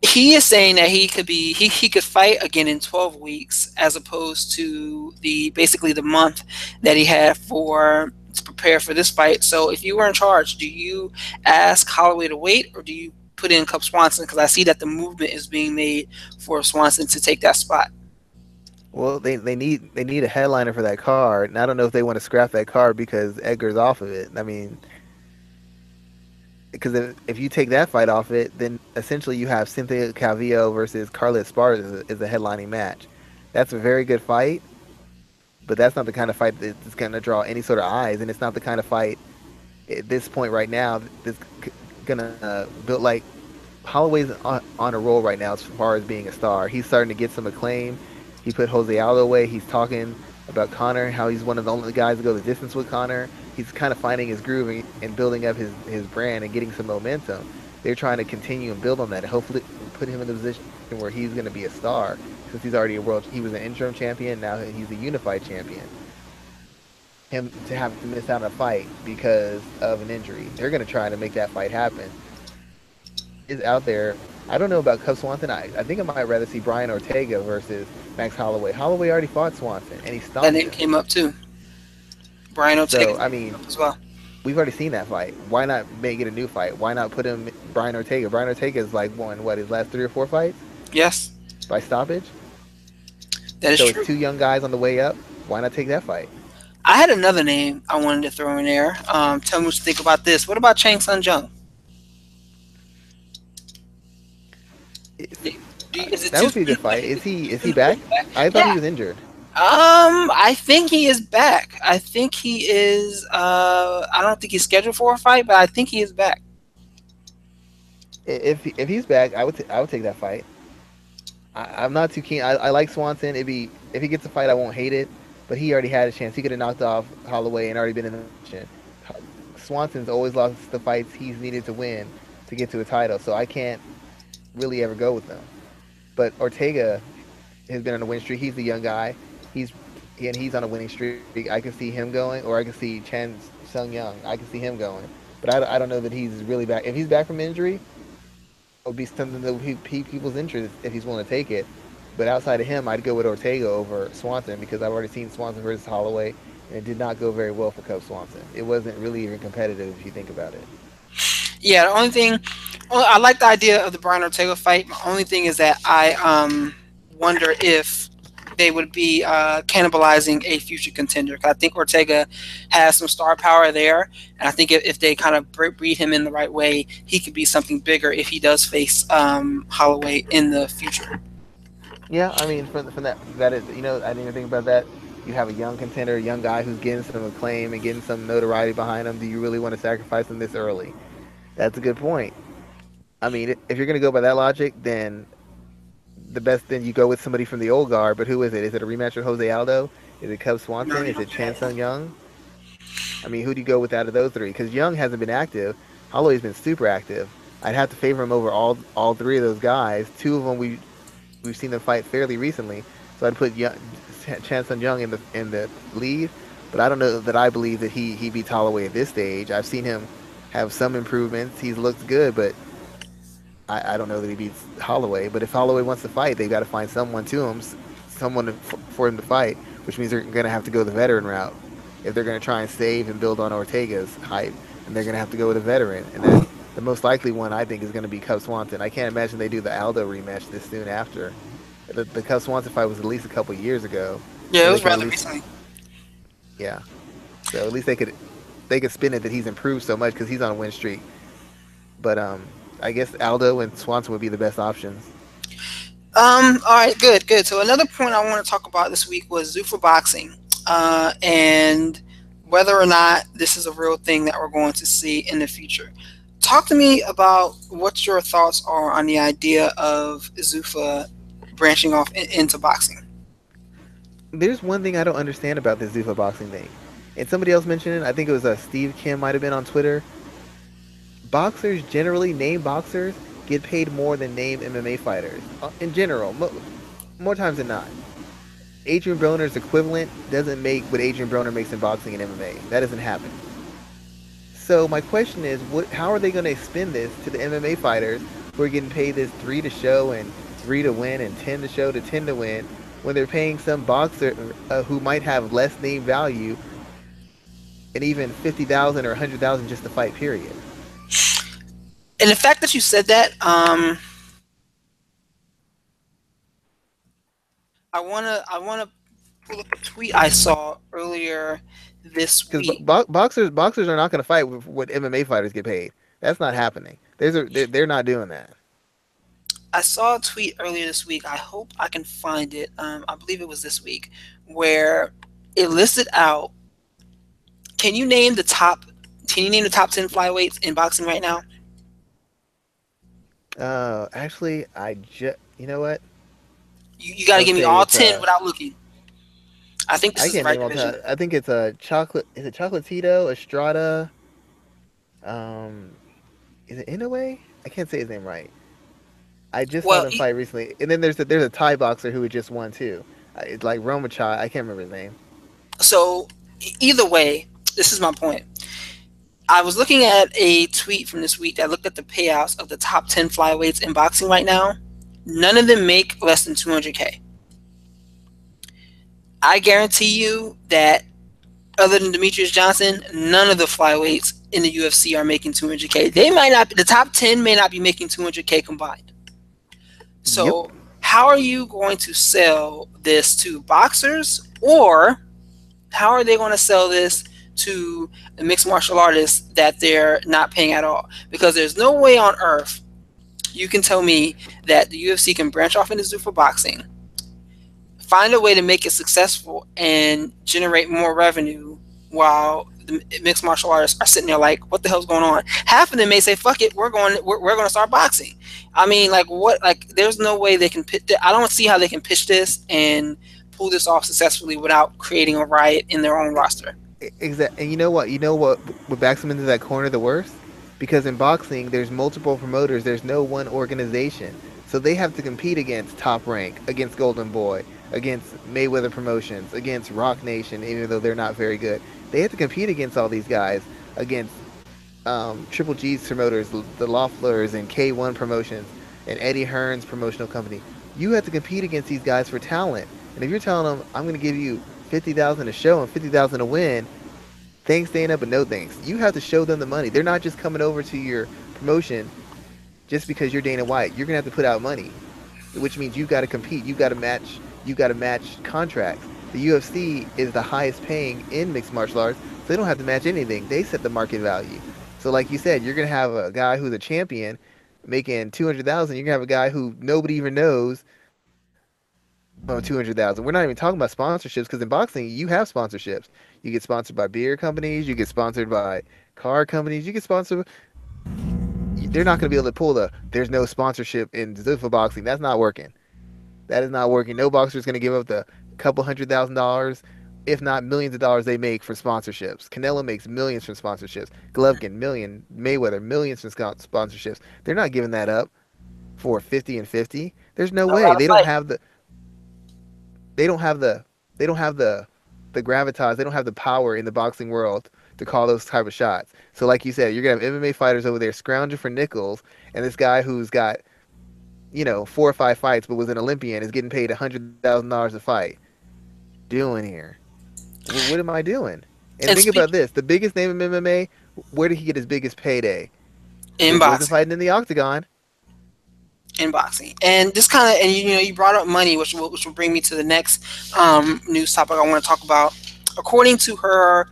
He is saying that he could fight again in 12 weeks as opposed to the basically the month that he had for to prepare for this fight. So if you were in charge, do you ask Holloway to wait or do you put in Cub Swanson? Because I see that the movement is being made for Swanson to take that spot. Well, they need a headliner for that card, and I don't know if they want to scrap that card because Edgar's off of it. I mean, because if you take that fight off it, then essentially you have Cynthia Calvillo versus Carla Esparza is a headlining match. That's a very good fight, but that's not the kind of fight that's going to draw any sort of eyes, and it's not the kind of fight at this point right now that's going to build like Holloway's on a roll right now as far as being a star. He's starting to get some acclaim. He put Jose Aldo away. He's talking about Conor, how he's one of the only guys to go the distance with Conor. He's kind of finding his groove and building up his brand and getting some momentum. They're trying to continue and build on that and hopefully put him in the position where he's going to be a star since he's already a world. He was an interim champion. Now he's a unified champion. Him to have to miss out on a fight because of an injury. They're going to try to make that fight happen. Is out there. I don't know about Cub Swanson. I think I might rather see Brian Ortega versus Max Holloway. Holloway already fought Swanson, and he That stomped name him. came up too. Brian Ortega So, I came mean, up as well. we've already seen that fight. Why not make it a new fight? Why not put him Brian Ortega? Brian Ortega is like won what his last 3 or 4 fights Yes, by stoppage. that is So it's true. 2 young guys on the way up. Why not take that fight? I had another name I wanted to throw in there. Tell me what you think about this. What about Chang Sun Jung? Is it That too would be a good soon? fight. Is he back? I thought he Yeah. was injured. I think he is back. I think he is. I don't think he's scheduled for a fight, but I think he is back. If he's back, I would take that fight. I'm not too keen. I like Swanson. It'd be if he gets a fight, I won't hate it. But he already had a chance. He could have knocked off Holloway and already been in the position. Swanson's always lost the fights he's needed to win to get to a title, so I can't really ever go with them. But Ortega has been on a win streak. He's the young guy. He's he's on a winning streak. I can see him going, or I can see Chen Sung Young. I can see him going. But I don't know that he's really back. If he's back from injury, it would be something that would pique people's interest if he's willing to take it. But outside of him, I'd go with Ortega over Swanson because I've already seen Swanson versus Holloway, and it did not go very well for Cub Swanson. It wasn't really even competitive if you think about it. Yeah, the only thing I like the idea of the Brian Ortega fight. My only thing is that I wonder if they would be cannibalizing a future contender. 'Cause I think Ortega has some star power there, and I think if they kind of breed him in the right way, he could be something bigger if he does face Holloway in the future. Yeah, I mean, from that is, I didn't even think about that. You have a young contender, a young guy who's getting some acclaim and getting some notoriety behind him. Do you really want to sacrifice him this early? That's a good point. I mean, if you're going to go by that logic, then then you go with somebody from the old guard. But who is it? Is it a rematch with Jose Aldo? Is it Cub No, Swanson? you Is don't it do Chan that. Sung Young? I mean, who do you go with out of those three? Because Young hasn't been active. Holloway's been super active. I'd have to favor him over all three of those guys. Two of them we've seen them fight fairly recently, so I'd put Chan Sung Young in the lead. But I don't know that I believe that he beats Holloway at this stage. I've seen him have some improvements. He's looked good, but I don't know that he beats Holloway. But if Holloway wants to fight, they've got to find someone to him, for him to fight, which means they're going to have to go the veteran route if they're going to try and save and build on Ortega's hype, and they're going to have to go with a veteran. And the most likely one I think is going to be Cub Swanson. I can't imagine they do the Aldo rematch this soon after. The Cub Swanson fight was at least a couple years ago, Yeah, so it they was can at rather least recently. yeah. So at least they could spin it that he's improved so much because he's on a win streak. But I guess Aldo and Swanson would be the best options. All right, good, good. So another point I want to talk about this week was Zuffa boxing, and whether or not this is a real thing that we're going to see in the future. Talk to me about what your thoughts are on the idea of Zuffa branching off into boxing. There's one thing I don't understand about this Zuffa boxing thing, and somebody else mentioned it. I think it was Steve Kim might have been on Twitter. Boxers generally, name boxers get paid more than name MMA fighters in general, more times than not. Adrian Broner's equivalent doesn't make what Adrian Broner makes in boxing and MMA. That doesn't happen. So my question is, how are they going to extend this to the MMA fighters who are getting paid this 3 to show and 3 to win and 10 to show to 10 to win when they're paying some boxer who might have less name value and even 50,000 or 100,000 just to fight, period? And the fact that you said that, I wanna pull up a tweet I saw earlier this Because week. boxers are not going to fight with what MMA fighters get paid. That's not happening. They're not doing that. I saw a tweet earlier this week. I hope I can find it. I believe it was this week, where it listed out. Can you name the top? Can you name the top 10 flyweights in boxing right now? Actually, you know what? You got to Let's give me say all it's 10 without looking. I think this I is the can't right name all division. time. I think it's a chocolate. Is it Chocolatito, Estrada? Um, is it Inoue? I can't say his name right. I just saw Well, them fight recently, and then there's a Thai boxer who had just won too. It's like Roma Chai. I can't remember his name. so either way, this is my point. I was looking at a tweet from this week that looked at the payouts of the top 10 flyweights in boxing right now. None of them make less than 200K. I guarantee you that other than Demetrius Johnson, none of the flyweights in the UFC are making 200K. They might not. The top 10 may not be making 200K combined. Yep. So, how are you going to sell this to boxers, or how are they going to sell this to mixed martial artists that they're not paying at all? Because there's no way on earth you can tell me that the UFC can branch off into Zuffa boxing, find a way to make it successful, and generate more revenue while the mixed martial artists are sitting there like, what the hell's going on? Half of them may say, fuck it, we're going to start boxing. I mean, like, what? Like, there's no way they can I don't see how they can pitch this and pull this off successfully without creating a riot in their own roster. Exactly. And you know what? What backs them into that corner the worst? Because in boxing, there's multiple promoters. There's no one organization, so they have to compete against Top Rank, against Golden Boy, against Mayweather Promotions, against Rock Nation, even though they're not very good. They have to compete against all these guys, against Triple G's promoters, the Loefflers and K1 Promotions, and Eddie Hearn's promotional company. You have to compete against these guys for talent. And if you're telling them, I'm going to give you 50,000 a show and 50,000 a win, thanks staying up and no thanks. You have to show them the money. They're not just coming over to your promotion just because you're Dana White. You're going to have to put out money, which means you've got to compete. You've got to match. You've got to match contracts. The UFC is the highest paying in mixed martial arts, so they don't have to match anything. They set the market value. So like you said, you're going to have a guy who's a champion making 200,000. You're going to have a guy who nobody even knows on 200,000. We're not even talking about sponsorships because in boxing you have sponsorships. You get sponsored by beer companies. You get sponsored by car companies. You get sponsored. They're not going to be able to pull the. There's no sponsorship in Zuffa boxing. That's not working. That is not working. No boxer is going to give up the couple $100,000, if not millions of dollars they make for sponsorships. Canelo makes millions from sponsorships. Golovkin million. Mayweather millions from sponsorships. They're not giving that up for 50 and 50. There's no way. They don't have the. They don't have the. They don't have the gravitas. They don't have the power in the boxing world to call those type of shots. So like you said, you're gonna have MMA fighters over there scrounging for nickels, and this guy who's got 4 or 5 fights but was an Olympian is getting paid $100,000 a fight. Doing here? What am I doing? And think about this: the biggest name in MMA. Where did he get his biggest payday? In He boxing. wasn't fighting in the octagon. In boxing, and this kind of, and you brought up money, which will bring me to the next news topic I want to talk about. According to her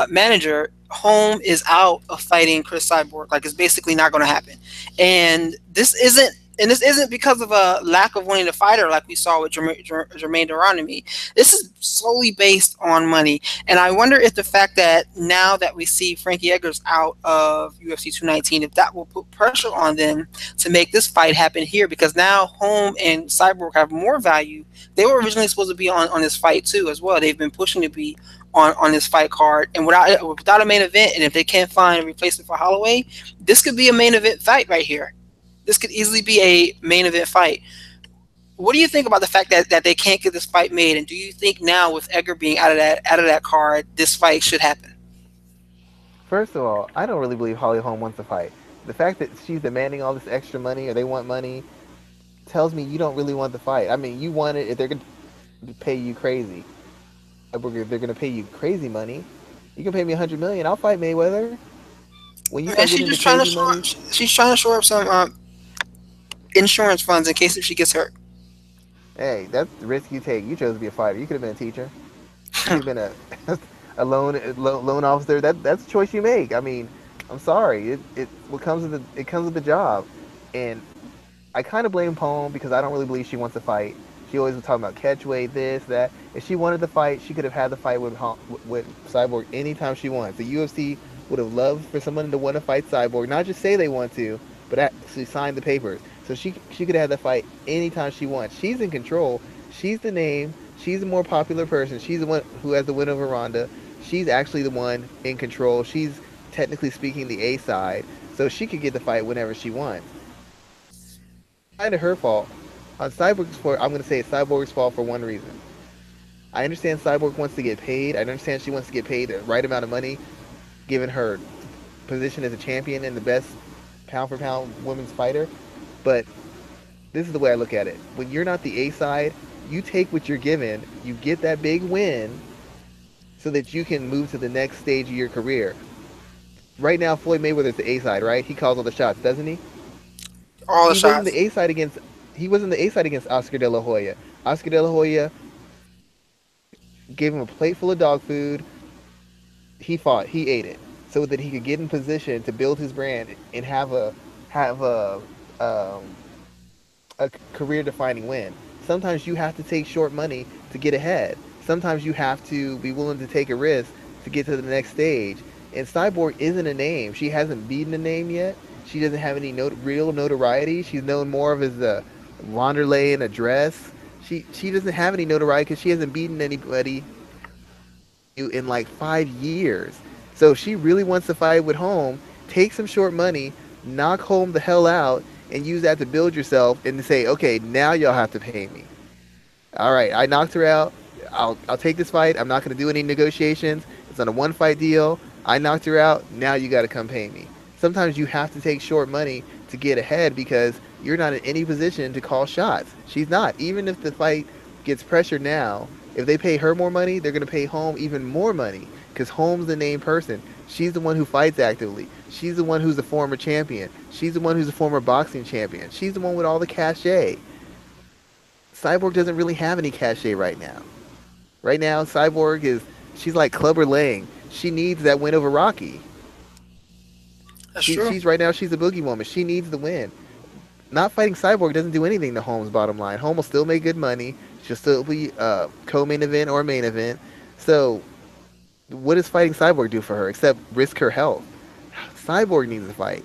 manager, Holm is out of fighting Chris Cyborg. Like, it's basically not going to happen. And this isn't because of a lack of wanting to fight her, like we saw with Jermaine Durandamy. This is solely based on money. And I wonder if the fact that now that we see Frankie Edgar's out of UFC 219, if that will put pressure on them to make this fight happen here, because now Holm and Cyborg have more value. They were originally supposed to be on this fight too as well. They've been pushing to be on this fight card, and without a main event, and if they can't find a replacement for Holloway, this could be a main event fight right here. This could easily be a main event fight. What do you think about the fact that they can't get this fight made? And do you think now, with Edgar being out of that card, this fight should happen? First of all, I don't really believe Holly Holm wants to fight. The fact that she's demanding all this extra money or they want money tells me you don't really want the fight. I mean, you want it if they're going to pay you crazy. If they're going to pay you crazy money, you can pay me 100 million. I'll fight Mayweather. When you And start she's getting into just trying to crazy shore up. money, She's trying to shore up some insurance funds in case if she gets hurt. hey, that's the risk you take. You chose to be a fighter. You could have been a teacher. You could have been a loan officer. That's a choice you make. I mean, I'm sorry. It comes with the job, and I kind of blame Pone because I don't really believe she wants to fight. She always was talking about catch weight, this, that. If she wanted to fight, she could have had the fight with Cyborg anytime she wants. The UFC would have loved for someone to want to fight Cyborg, not just say they want to, but actually sign the papers. So she could have had the fight anytime she wants. She's in control. She's the name. She's the more popular person. She's the one who has the win over Ronda. She's actually the one in control. She's technically speaking the A side, so she could get the fight whenever she wants. Kind of her fault. On Cyborg's fault, I'm going to say it's Cyborg's fault for one reason. I understand Cyborg wants to get paid. I understand she wants to get paid the right amount of money, given her position as a champion and the best pound for pound women's fighter. But this is the way I look at it. When you're not the A side, you take what you're given, you get that big win so that you can move to the next stage of your career. Right now, Floyd Mayweather's the A side, right? He calls all the shots, doesn't he? All the He wasn't shots. the A side against he wasn't the A side against Oscar De La Hoya. Oscar De La Hoya gave him a plate full of dog food. He fought, he ate it, so that he could get in position to build his brand and have um, a career defining win. Sometimes you have to take short money to get ahead. Sometimes you have to be willing to take a risk to get to the next stage. And Cyborg isn't a name. She hasn't beaten a name yet. She doesn't have any real notoriety. She's known more of as a Wanderlei in a dress. She doesn't have any notoriety because she hasn't beaten anybody in like 5 years. So if she really wants to fight with Holm, take some short money, knock Holm the hell out, and use that to build yourself and to say, okay, now y'all have to pay me. All right, I knocked her out. I'll take this fight. I'm not going to do any negotiations. It's on a one fight deal. I knocked her out. Now you got to come pay me. Sometimes you have to take short money to get ahead because you're not in any position to call shots. She's not. Even if the fight gets pressured now, if they pay her more money, they're going to pay Holm even more money because Holm's the named person. She's the one who fights actively. She's the one who's a former champion. She's the one who's a former boxing champion. She's the one with all the cachet. Cyborg doesn't really have any cachet right now. Right now, she's like Clubber Lang. She needs that win over Rocky. That's true. Right now, she's a boogie woman. She needs the win. Not fighting Cyborg doesn't do anything to Holm's bottom line. Holm will still make good money. She'll still be co-main event or main event. So, what does fighting Cyborg do for her except risk her health? Cyborg needs to fight.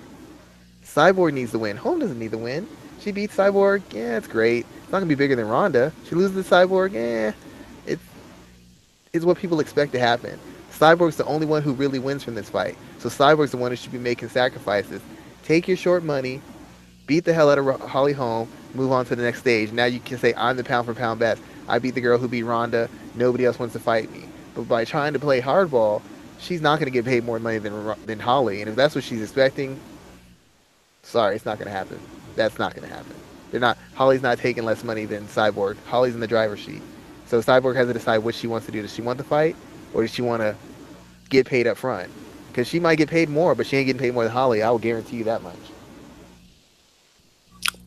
Cyborg needs to win. Holm doesn't need to win. She beats Cyborg. Yeah, it's great. It's not gonna be bigger than Ronda. She loses to Cyborg. It's it's what people expect to happen. Cyborg's the only one who really wins from this fight. So Cyborg's the one who should be making sacrifices. Take your short money, beat the hell out of Holly Holm, move on to the next stage. Now you can say, I'm the pound for pound best. I beat the girl who beat Ronda. Nobody else wants to fight me. But by trying to play hardball, she's not going to get paid more money than Holly. And if that's what she's expecting, sorry, it's not going to happen. That's not going to happen. Holly's not taking less money than Cyborg. Holly's in the driver's seat. So Cyborg has to decide what she wants to do. Does she want to fight, or does she want to get paid up front? Because she might get paid more, but she ain't getting paid more than Holly. I will guarantee you that much.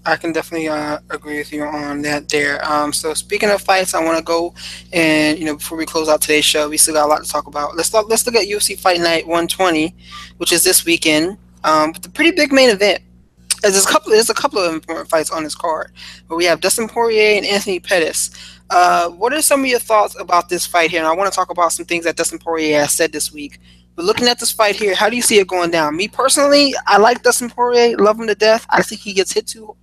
I can definitely agree with you on that there. So speaking of fights, I want to go and before we close out today's show, we still got a lot to talk about. Let's look at UFC Fight Night 120, which is this weekend. With a pretty big main event. There's a couple of important fights on this card, but we have Dustin Poirier and Anthony Pettis. What are some of your thoughts about this fight here? And I want to talk about some things that Dustin Poirier has said this week. But looking at this fight here, how do you see it going down? Me personally, I like Dustin Poirier, love him to death. I think he gets hit too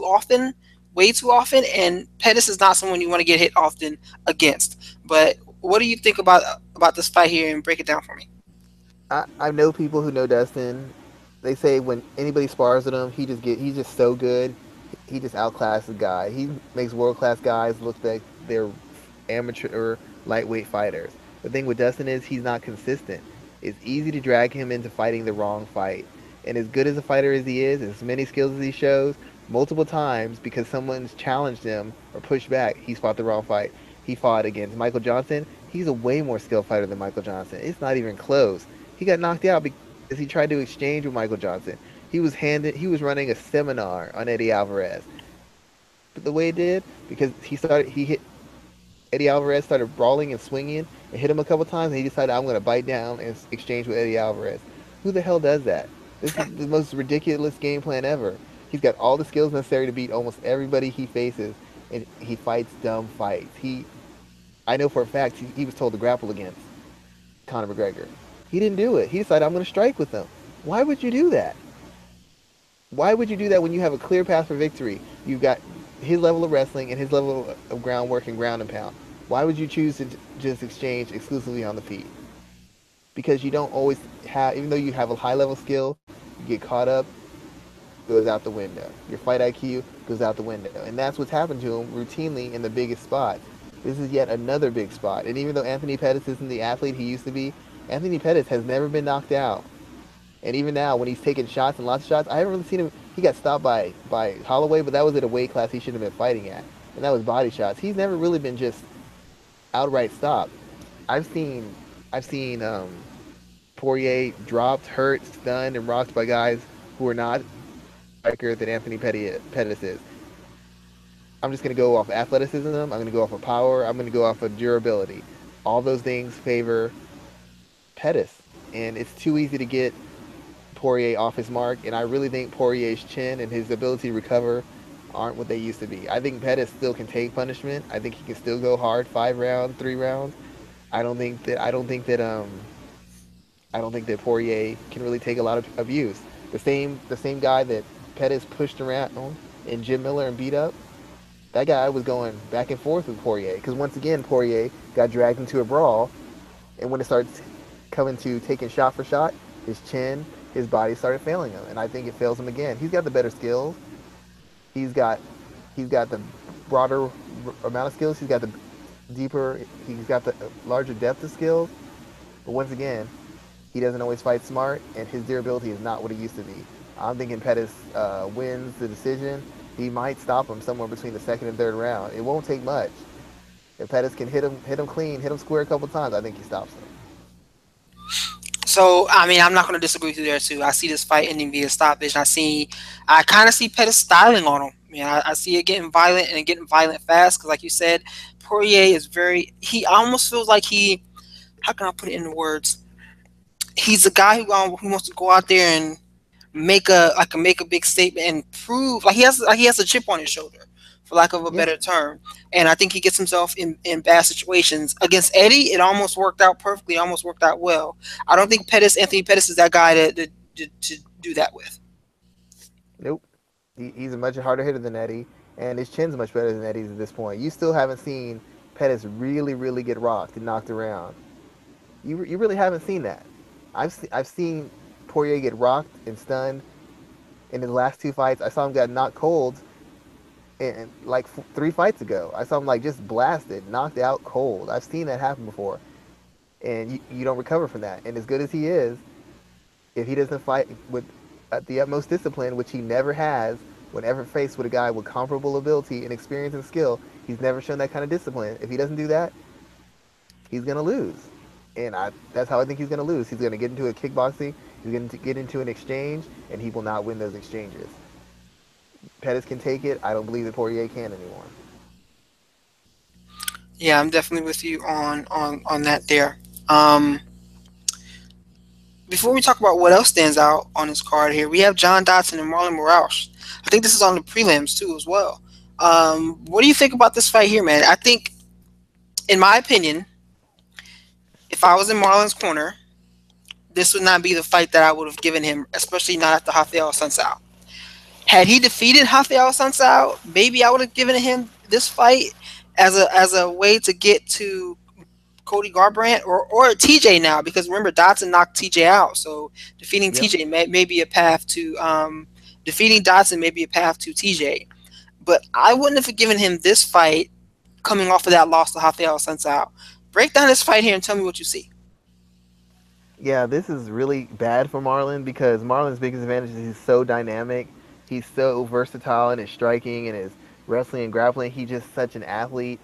often, way too often, and Pettis is not someone you want to get hit often against. But what do you think about this fight here, and break it down for me? I know people who know Dustin. They say when anybody spars with him, he's just so good. He just outclasses the guy. He makes world class guys look like they're amateur lightweight fighters. The thing with Dustin is he's not consistent. It's easy to drag him into fighting the wrong fight. And as good as a fighter as he is, as many skills as he shows, multiple times because someone's challenged him or pushed back, he's fought the wrong fight. He fought against Michael Johnson. He's a way more skilled fighter than Michael Johnson. It's not even close. He got knocked out because he tried to exchange with Michael Johnson. He was running a seminar on Eddie Alvarez. But the way it did, because he hit Eddie Alvarez, started brawling and swinging and hit him a couple times, and he decided I'm going to bite down and exchange with Eddie Alvarez. Who the hell does that? This is the most ridiculous game plan ever. He's got all the skills necessary to beat almost everybody he faces, and he fights dumb fights. I know for a fact he was told to grapple against Conor McGregor. He didn't do it. He decided I'm going to strike with him. Why would you do that? Why would you do that when you have a clear path for victory? You've got his level of wrestling and his level of groundwork and ground and pound. Why would you choose to just exchange exclusively on the feet? Because you don't always have, even though you have a high level skill, you get caught up, goes out the window. Your fight IQ goes out the window. And that's what's happened to him routinely in the biggest spots. This is yet another big spot. And even though Anthony Pettis isn't the athlete he used to be, Anthony Pettis has never been knocked out. And even now, when he's taking shots and lots of shots, I haven't really seen him. He got stopped by Holloway, but that was at a weight class he shouldn't have been fighting at, and that was body shots. He's never really been just outright stopped. I've seen Poirier dropped, hurt, stunned, and rocked by guys who are not striker than Anthony Pettis is. I'm just going to go off athleticism. I'm going to go off of power. I'm going to go off of durability. All those things favor Pettis, and it's too easy to get Poirier off his mark, and I really think Poirier's chin and his ability to recover aren't what they used to be. I think Pettis still can take punishment. I think he can still go hard 5 rounds, 3 rounds. I don't think that Poirier can really take a lot of abuse. The same guy that Pettis pushed around and Jim Miller and beat up, that guy was going back and forth with Poirier because once again Poirier got dragged into a brawl, and when it starts coming to taking shot for shot, his chin, his body started failing him, and I think it fails him again. He's got the better skills. He's got the broader amount of skills. He's got the deeper. He's got the larger depth of skills. But once again, he doesn't always fight smart, and his durability is not what it used to be. I'm thinking Pettis wins the decision. He might stop him somewhere between the second and third round. It won't take much. If Pettis can hit him clean, hit him square a couple times, I think he stops him. So, I mean, I'm not going to disagree with you there too. I see this fight ending via stoppage. I kind of see Pettis styling on him. I see it getting violent and getting violent fast because, like you said, Poirier is he almost feels like how can I put it into words? He's a guy who wants to go out there and make a big statement and prove like he has a chip on his shoulder, for lack of a Yeah. better term. And I think he gets himself in bad situations. Against Eddie, it almost worked out perfectly, almost worked out well. I don't think Anthony Pettis is that guy to do that with. Nope. He's a much harder hitter than Eddie, and his chin's much better than Eddie's at this point. You still haven't seen Pettis really, really get rocked and knocked around. You really haven't seen that. I've seen Poirier get rocked and stunned in his last 2 fights. I saw him get knocked cold, and like 3 fights ago, I saw him like just blasted, knocked out cold. I've seen that happen before, and you don't recover from that. And as good as he is, if he doesn't fight with at the utmost discipline, which he never has, whenever faced with a guy with comparable ability and experience and skill, he's never shown that kind of discipline. If he doesn't do that, he's gonna lose. And that's how I think he's gonna lose. He's gonna get into a kickboxing, he's gonna get into an exchange, and he will not win those exchanges. Pettis can take it, I don't believe that Poirier can anymore. Yeah, I'm definitely with you on that there. Um, Before we talk about what else stands out on this card here, we have John Dodson and Marlon Moraes. I think this is on the prelims too as well. What do you think about this fight here, man? I think, in my opinion, if I was in Marlon's corner, this would not be the fight that I would have given him, especially not after Rafael Sunsao. Had he defeated Rafael Sunsao, maybe I would have given him this fight as a way to get to Cody Garbrandt or TJ now, because remember Dodson knocked TJ out, so defeating Yep. TJ may be a path to defeating Dodson may be a path to TJ. But I wouldn't have given him this fight coming off of that loss to Rafael Sunsao. Break down this fight here and tell me what you see. Yeah, this is really bad for Marlon because Marlon's biggest advantage is he's so dynamic. He's so versatile in his striking and his wrestling and grappling. He's just such an athlete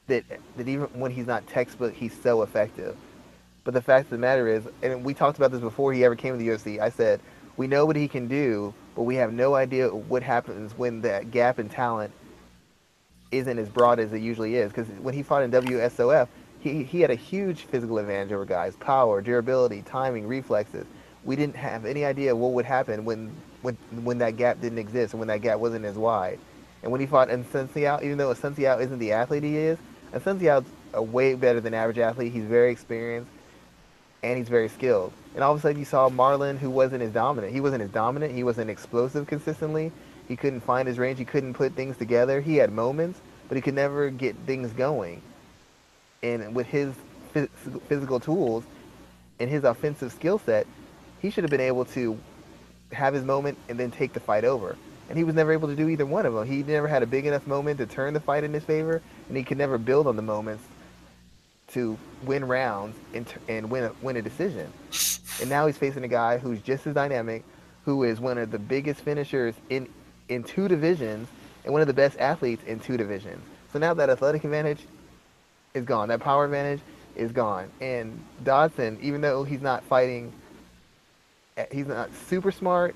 that even when he's not textbook, he's so effective. But the fact of the matter is, and we talked about this before he ever came to the UFC, I said, we know what he can do, but we have no idea what happens when that gap in talent isn't as broad as it usually is. Because when he fought in WSOF, he had a huge physical advantage over guys: power, durability, timing, reflexes. We didn't have any idea what would happen when that gap didn't exist and when that gap wasn't as wide. And when he fought Asunciao, even though Asunciao isn't the athlete he is, Asunciao's a way better than average athlete. He's very experienced and he's very skilled. And all of a sudden, you saw Marlon, who wasn't as dominant. He wasn't as dominant. He wasn't explosive consistently. He couldn't find his range. He couldn't put things together. He had moments, but he could never get things going. And with his physical tools and his offensive skill set, he should have been able to have his moment and then take the fight over. And he was never able to do either one of them. He never had a big enough moment to turn the fight in his favor, and he could never build on the moments to win rounds and win a decision. And now he's facing a guy who's just as dynamic, who is one of the biggest finishers in two divisions and one of the best athletes in two divisions. So now that athletic advantage is gone. That power advantage is gone. And Dodson, even though he's not super smart,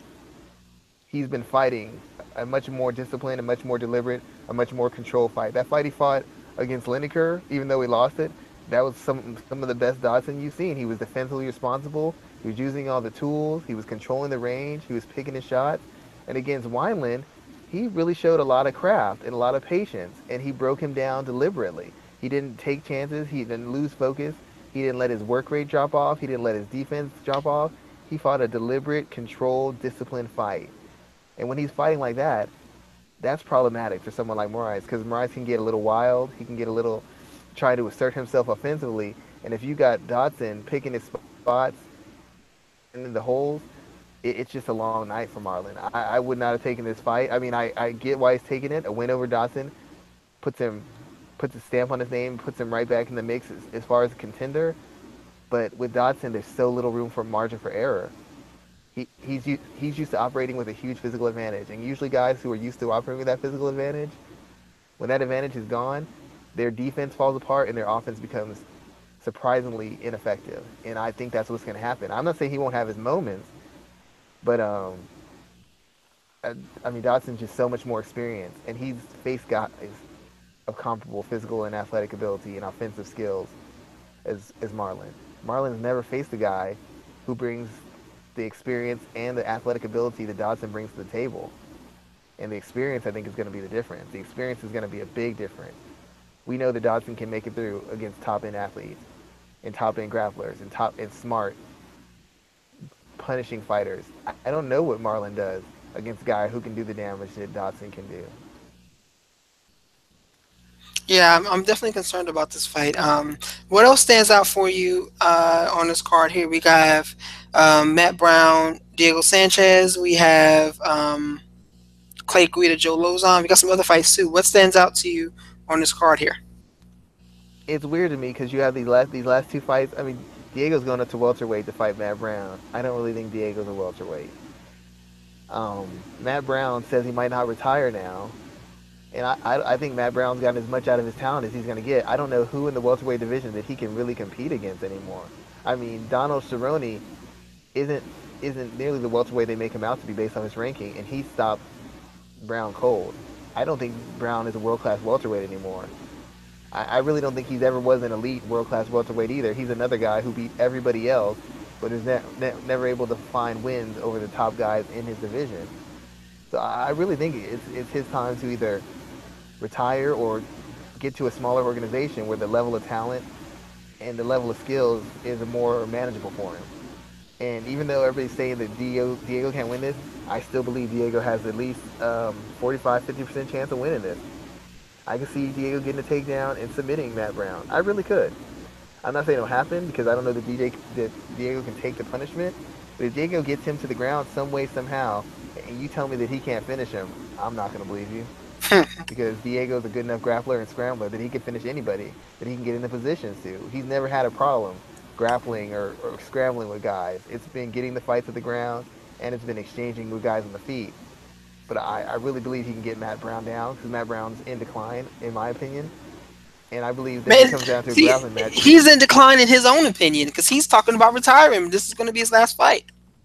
he's been fighting a much more disciplined, a much more deliberate, a much more controlled fight. That fight he fought against Lineker, even though he lost it, that was some of the best Dodson you've seen. He was defensively responsible. He was using all the tools. He was controlling the range. He was picking his shots. And against Wineland, he really showed a lot of craft and a lot of patience, and he broke him down deliberately. He didn't take chances. He didn't lose focus. He didn't let his work rate drop off. He didn't let his defense drop off. He fought a deliberate, controlled, disciplined fight. And when he's fighting like that, that's problematic for someone like Moraes because Moraes can get a little wild. He can get a little try to assert himself offensively. And if you got Dodson picking his spots in the holes, it's just a long night for Marlon. I would not have taken this fight. I mean, I get why he's taking it. A win over Dodson puts a stamp on his name, puts him right back in the mix as far as a contender. But with Dodson, there's so little room for margin for error. He's used to operating with a huge physical advantage. And usually guys who are used to operating with that physical advantage, when that advantage is gone, their defense falls apart and their offense becomes surprisingly ineffective. And I think that's what's going to happen. I'm not saying he won't have his moments, but I mean, Dodson's just so much more experienced, and he's faced guys of comparable physical and athletic ability and offensive skills as Marlon. Marlon's never faced a guy who brings the experience and the athletic ability that Dodson brings to the table. And the experience, I think, is going to be the difference. The experience is going to be a big difference. We know that Dodson can make it through against top-end athletes and top-end grapplers and top-end smart, punishing fighters. I don't know what Marlon does against a guy who can do the damage that Dodson can do. Yeah, I'm definitely concerned about this fight. What else stands out for you on this card here? We have Matt Brown, Diego Sanchez. We have Clay Guida, Joe Lozon. We got some other fights too. What stands out to you on this card here? It's weird to me because you have these last two fights. I mean, Diego's going up to welterweight to fight Matt Brown. I don't really think Diego's a welterweight. Matt Brown says he might not retire now, and I think Matt Brown's gotten as much out of his talent as he's going to get. I don't know who in the welterweight division that he can really compete against anymore. I mean, Donald Cerrone isn't nearly the welterweight they make him out to be based on his ranking, and he stopped Brown cold. I don't think Brown is a world class welterweight anymore. I really don't think he's ever was an elite world class welterweight either. He's another guy who beat everybody else, but is never able to find wins over the top guys in his division. So I really think it's his time to either retire or get to a smaller organization where the level of talent and the level of skills is more manageable for him. And even though everybody's saying that Diego can't win this, I still believe Diego has at least 45-50% chance of winning this. I can see Diego getting a takedown and submitting Matt Brown. I really could. I'm not saying it'll happen because I don't know that Diego can take the punishment. But if Diego gets him to the ground some way, somehow, and you tell me that he can't finish him, I'm not going to believe you. Because Diego's a good enough grappler and scrambler that he can finish anybody that he can get in the positions to. He's never had a problem grappling or scrambling with guys. It's been getting the fight to the ground, and it's been exchanging with guys on the feet. But I really believe he can get Matt Brown down because Matt Brown's in decline, in my opinion. And I believe that if it Man, comes down to a see, grappling match, he's in decline in his own opinion because he's talking about retiring. This is going to be his last fight.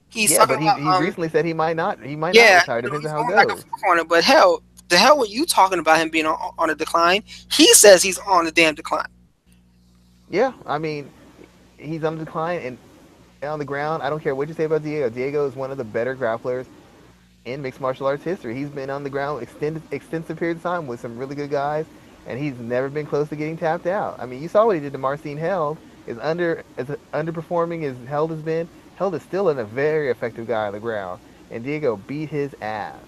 He's yeah, talking but he about he recently said he might not yeah, retire. Depends on he's how it going back and goes. forth on it. But hell, the hell with you talking about him being on a decline. He says he's on a damn decline. Yeah, I mean, he's on the decline and on the ground. I don't care what you say about Diego. Diego is one of the better grapplers in mixed martial arts history. He's been on the ground extensive period of time with some really good guys, and he's never been close to getting tapped out. I mean, you saw what he did to Marcin Held. As underperforming as Held has been, Held is still a very effective guy on the ground, and Diego beat his ass.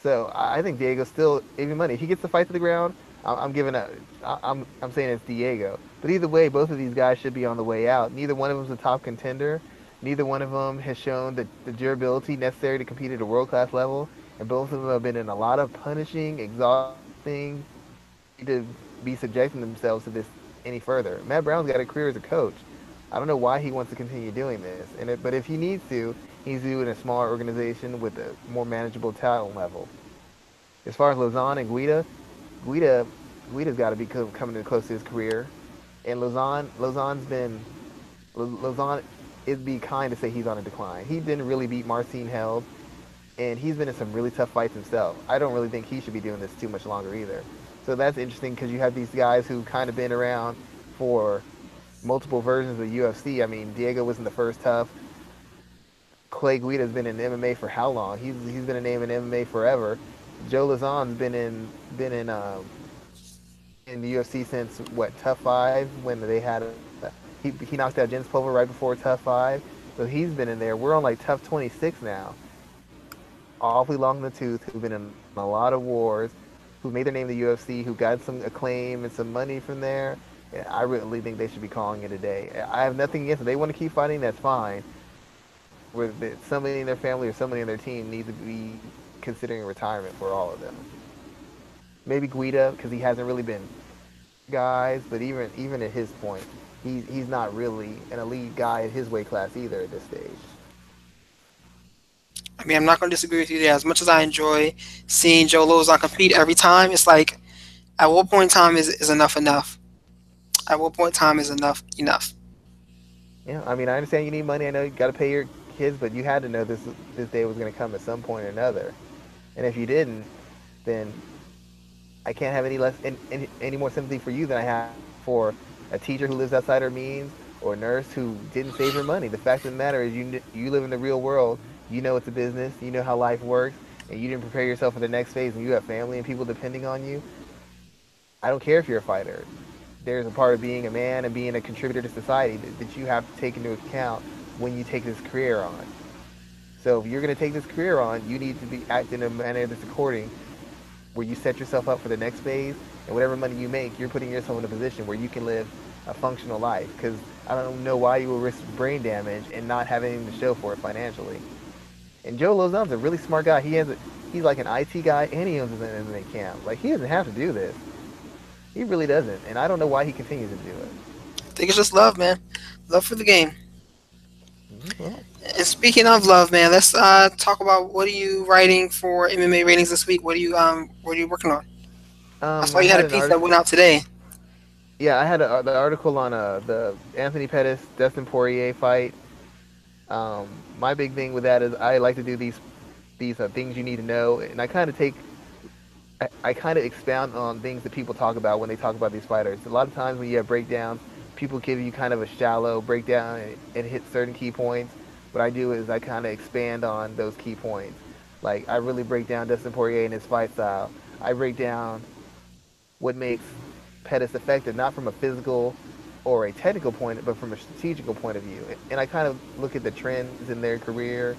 So I think Diego's still even money. If he gets the fight to the ground, I'm giving a, I'm saying it's Diego. But either way, both of these guys should be on the way out. Neither one of them's a top contender. Neither one of them has shown the durability necessary to compete at a world class level, and both of them have been in a lot of punishing, exhausting to be subjecting themselves to this any further. Matt Brown's got a career as a coach. I don't know why he wants to continue doing this, but if he needs to, he's do it in a smaller organization with a more manageable talent level. As far as Lausanne and Guida, Guida's got to be coming close to his career, and Lausanne. It'd be kind to say he's on a decline. He didn't really beat Marcin Held, and he's been in some really tough fights himself. I don't really think he should be doing this too much longer either. So that's interesting because you have these guys who kind of been around for multiple versions of UFC. I mean, Diego wasn't the first tough. Clay Guida's been in MMA for how long? He's been a name in MMA forever. Joe Lauzon's been in the UFC since what, Tough Five, when they had he knocked out Jens Pulver right before Tough Five. So he's been in there. We're on like Tough 26 now. Awfully long in the tooth, who've been in a lot of wars, who made their name in the UFC, who got some acclaim and some money from there. Yeah, I really think they should be calling it a day. I have nothing against it. They want to keep fighting, that's fine. Where somebody in their family or somebody in their team needs to be considering retirement for all of them. Maybe Guida, because he hasn't really been guys, but even at his point, he's not really an elite guy at his weight class either at this stage. I mean, I'm not going to disagree with you there. As much as I enjoy seeing Joe Lozon compete every time, it's like, at what point in time is enough enough? At what point in time is enough enough? Yeah, I mean, I understand you need money. I know you got to pay your kids, but you had to know this day was going to come at some point or another. And if you didn't, then I can't have any more sympathy for you than I have for a teacher who lives outside her means or a nurse who didn't save her money. The fact of the matter is you live in the real world. You know it's a business. You know how life works, and you didn't prepare yourself for the next phase. And you have family and people depending on you. I don't care if you're a fighter. There's a part of being a man and being a contributor to society that you have to take into account when you take this career on. So if you're going to take this career on, you need to be acting in a manner that's according, where you set yourself up for the next phase, and whatever money you make, you're putting yourself in a position where you can live a functional life. Because I don't know why you will risk brain damage and not have anything to show for it financially. And Joe Lozon's a really smart guy. He's like an IT guy, and he owns an MMA camp. Like, he doesn't have to do this. He really doesn't, and I don't know why he continues to do it. I think it's just love, man. Love for the game. Well, And speaking of love, man, let's talk about what are you writing for MMA ratings this week? What are you working on? I saw I you had had a an piece that article. went out today. Yeah, I had the article on the Anthony Pettis Dustin Poirier fight. My big thing with that is I like to do these these things you need to know, and I kind of expound on things that people talk about when they talk about these fighters. A lot of times when you have breakdowns, people give you kind of a shallow breakdown and hit certain key points. What I do is I kind of expand on those key points. Like I really break down Dustin Poirier and his fight style. I break down what makes Pettis effective, not from a physical or a technical point, but from a strategical point of view. And I kind of look at the trends in their career,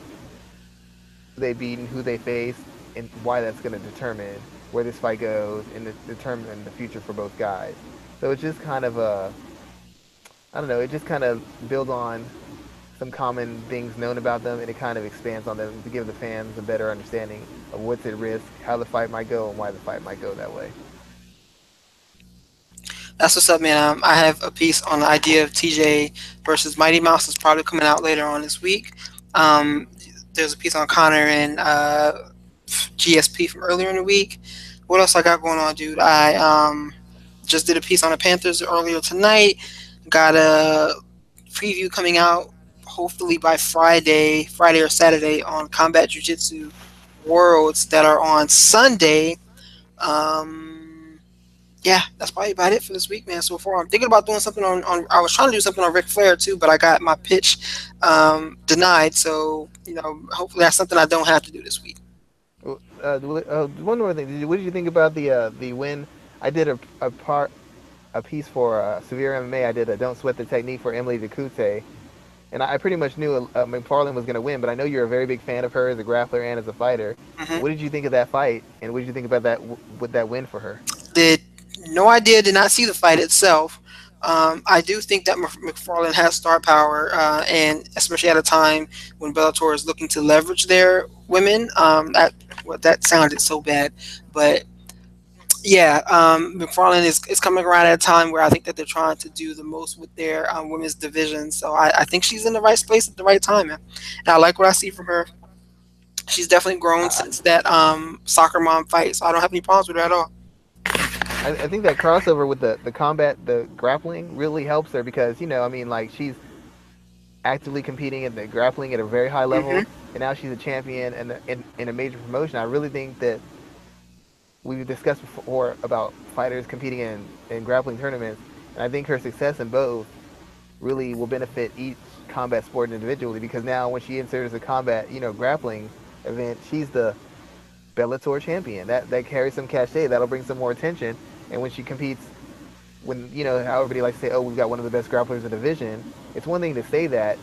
who they beat and who they face, and why that's going to determine where this fight goes and determine the future for both guys. So it's just kind of I don't know, it just kind of builds on some common things known about them, and it kind of expands on them to give the fans a better understanding of what's at risk, how the fight might go, and why the fight might go that way. That's what's up, man. I have a piece on the idea of TJ versus Mighty Mouse. It's probably coming out later on this week. Um, there's a piece on Connor and GSP from earlier in the week. What else I got going on, dude? I just did a piece on the Panthers earlier tonight. Got a preview coming out hopefully by Friday or Saturday on Combat Jiu-Jitsu Worlds that are on Sunday. Yeah, that's probably about it for this week, man. So far, I'm thinking about doing something on. I was trying to do something on Ric Flair too, but I got my pitch denied. So hopefully that's something I don't have to do this week. One more thing. What did you think about the win? I did a piece for Severe MMA. I did a Don't Sweat the Technique for Emily Jacute, and I pretty much knew McFarlane was going to win. But I know you're a very big fan of her as a grappler and as a fighter. Mm-hmm. What did you think of that fight, and what did you think about that with that win for her? Did no idea. Did not see the fight itself. I do think that McFarlane has star power, and especially at a time when Bellator is looking to leverage their women. That sounded so bad, but yeah, McFarlane is coming around at a time where I think that they're trying to do the most with their women's division. So I think she's in the right place at the right time, man. And I like what I see from her. She's definitely grown I, since that soccer mom fight, so I don't have any problems with her at all. I think that crossover with the combat, the grappling, really helps her because I mean, like she's actively competing in the grappling at a very high level, Hmm. and now she's a champion in a major promotion. I really think that we've discussed before about fighters competing in grappling tournaments, and I think her success in both really will benefit each combat sport individually because now when she enters a combat, grappling event, she's the Bellator champion. That carries some cachet. That'll bring some more attention. And when she competes, when how everybody likes to say, "Oh, we've got one of the best grapplers in the division," it's one thing to say that,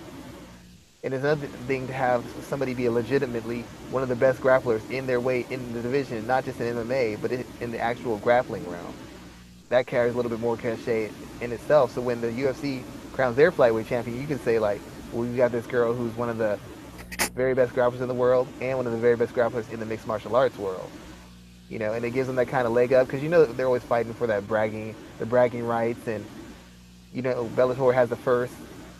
and it's another thing to have somebody be legitimately one of the best grapplers in their weight in the division, not just in MMA, but in the actual grappling realm. That carries a little bit more cachet in itself. So when the UFC crowns their flyweight champion, you can say like, "Well, we've got this girl who's one of the very best grapplers in the world and one of the very best grapplers in the mixed martial arts world." And it gives them that kind of leg up because they're always fighting for that the bragging rights, and Bellator has the first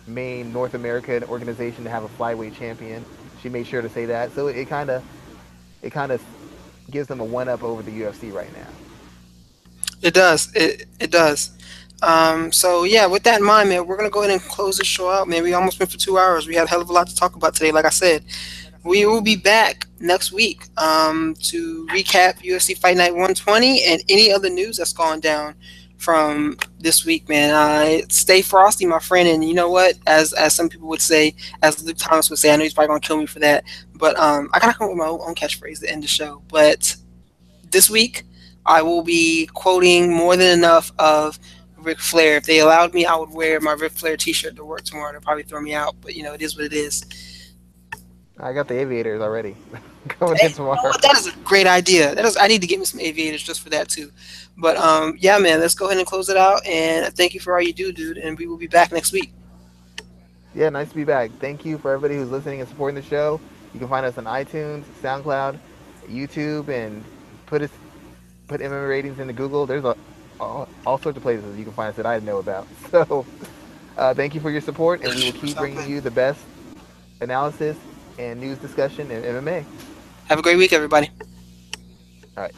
main North American organization to have a flyweight champion. She made sure to say that, so it kind of gives them a one up over the UFC right now. It does. It does. So yeah, with that in mind, man, we're gonna go ahead and close this show out. Man, we almost went for 2 hours. We had a hell of a lot to talk about today. Like I said, we will be back next week to recap UFC Fight Night 120 and any other news that's gone down from this week, man. Stay frosty, my friend. And you know what? As some people would say, as Luke Thomas would say, I know he's probably gonna kill me for that, but I gotta come up with my own catchphrase to end the show. But this week, I will be quoting more than enough of Ric Flair. If they allowed me, I would wear my Ric Flair T-shirt to work tomorrow. They'll probably throw me out, but it is what it is. I got the aviators already coming Hey, in you know tomorrow. what? That is a great idea. I need to get me some aviators just for that too. But yeah, man, let's go ahead and close it out. And thank you for all you do, dude. And we will be back next week. Yeah, nice to be back. Thank you for everybody who's listening and supporting the show. You can find us on iTunes, SoundCloud, YouTube, and put us put MMA ratings into Google. There's all sorts of places you can find us that I didn't know about. So thank you for your support, and we will keep Sound bringing good. you the best analysis and news discussion in MMA. Have a great week, everybody. All right.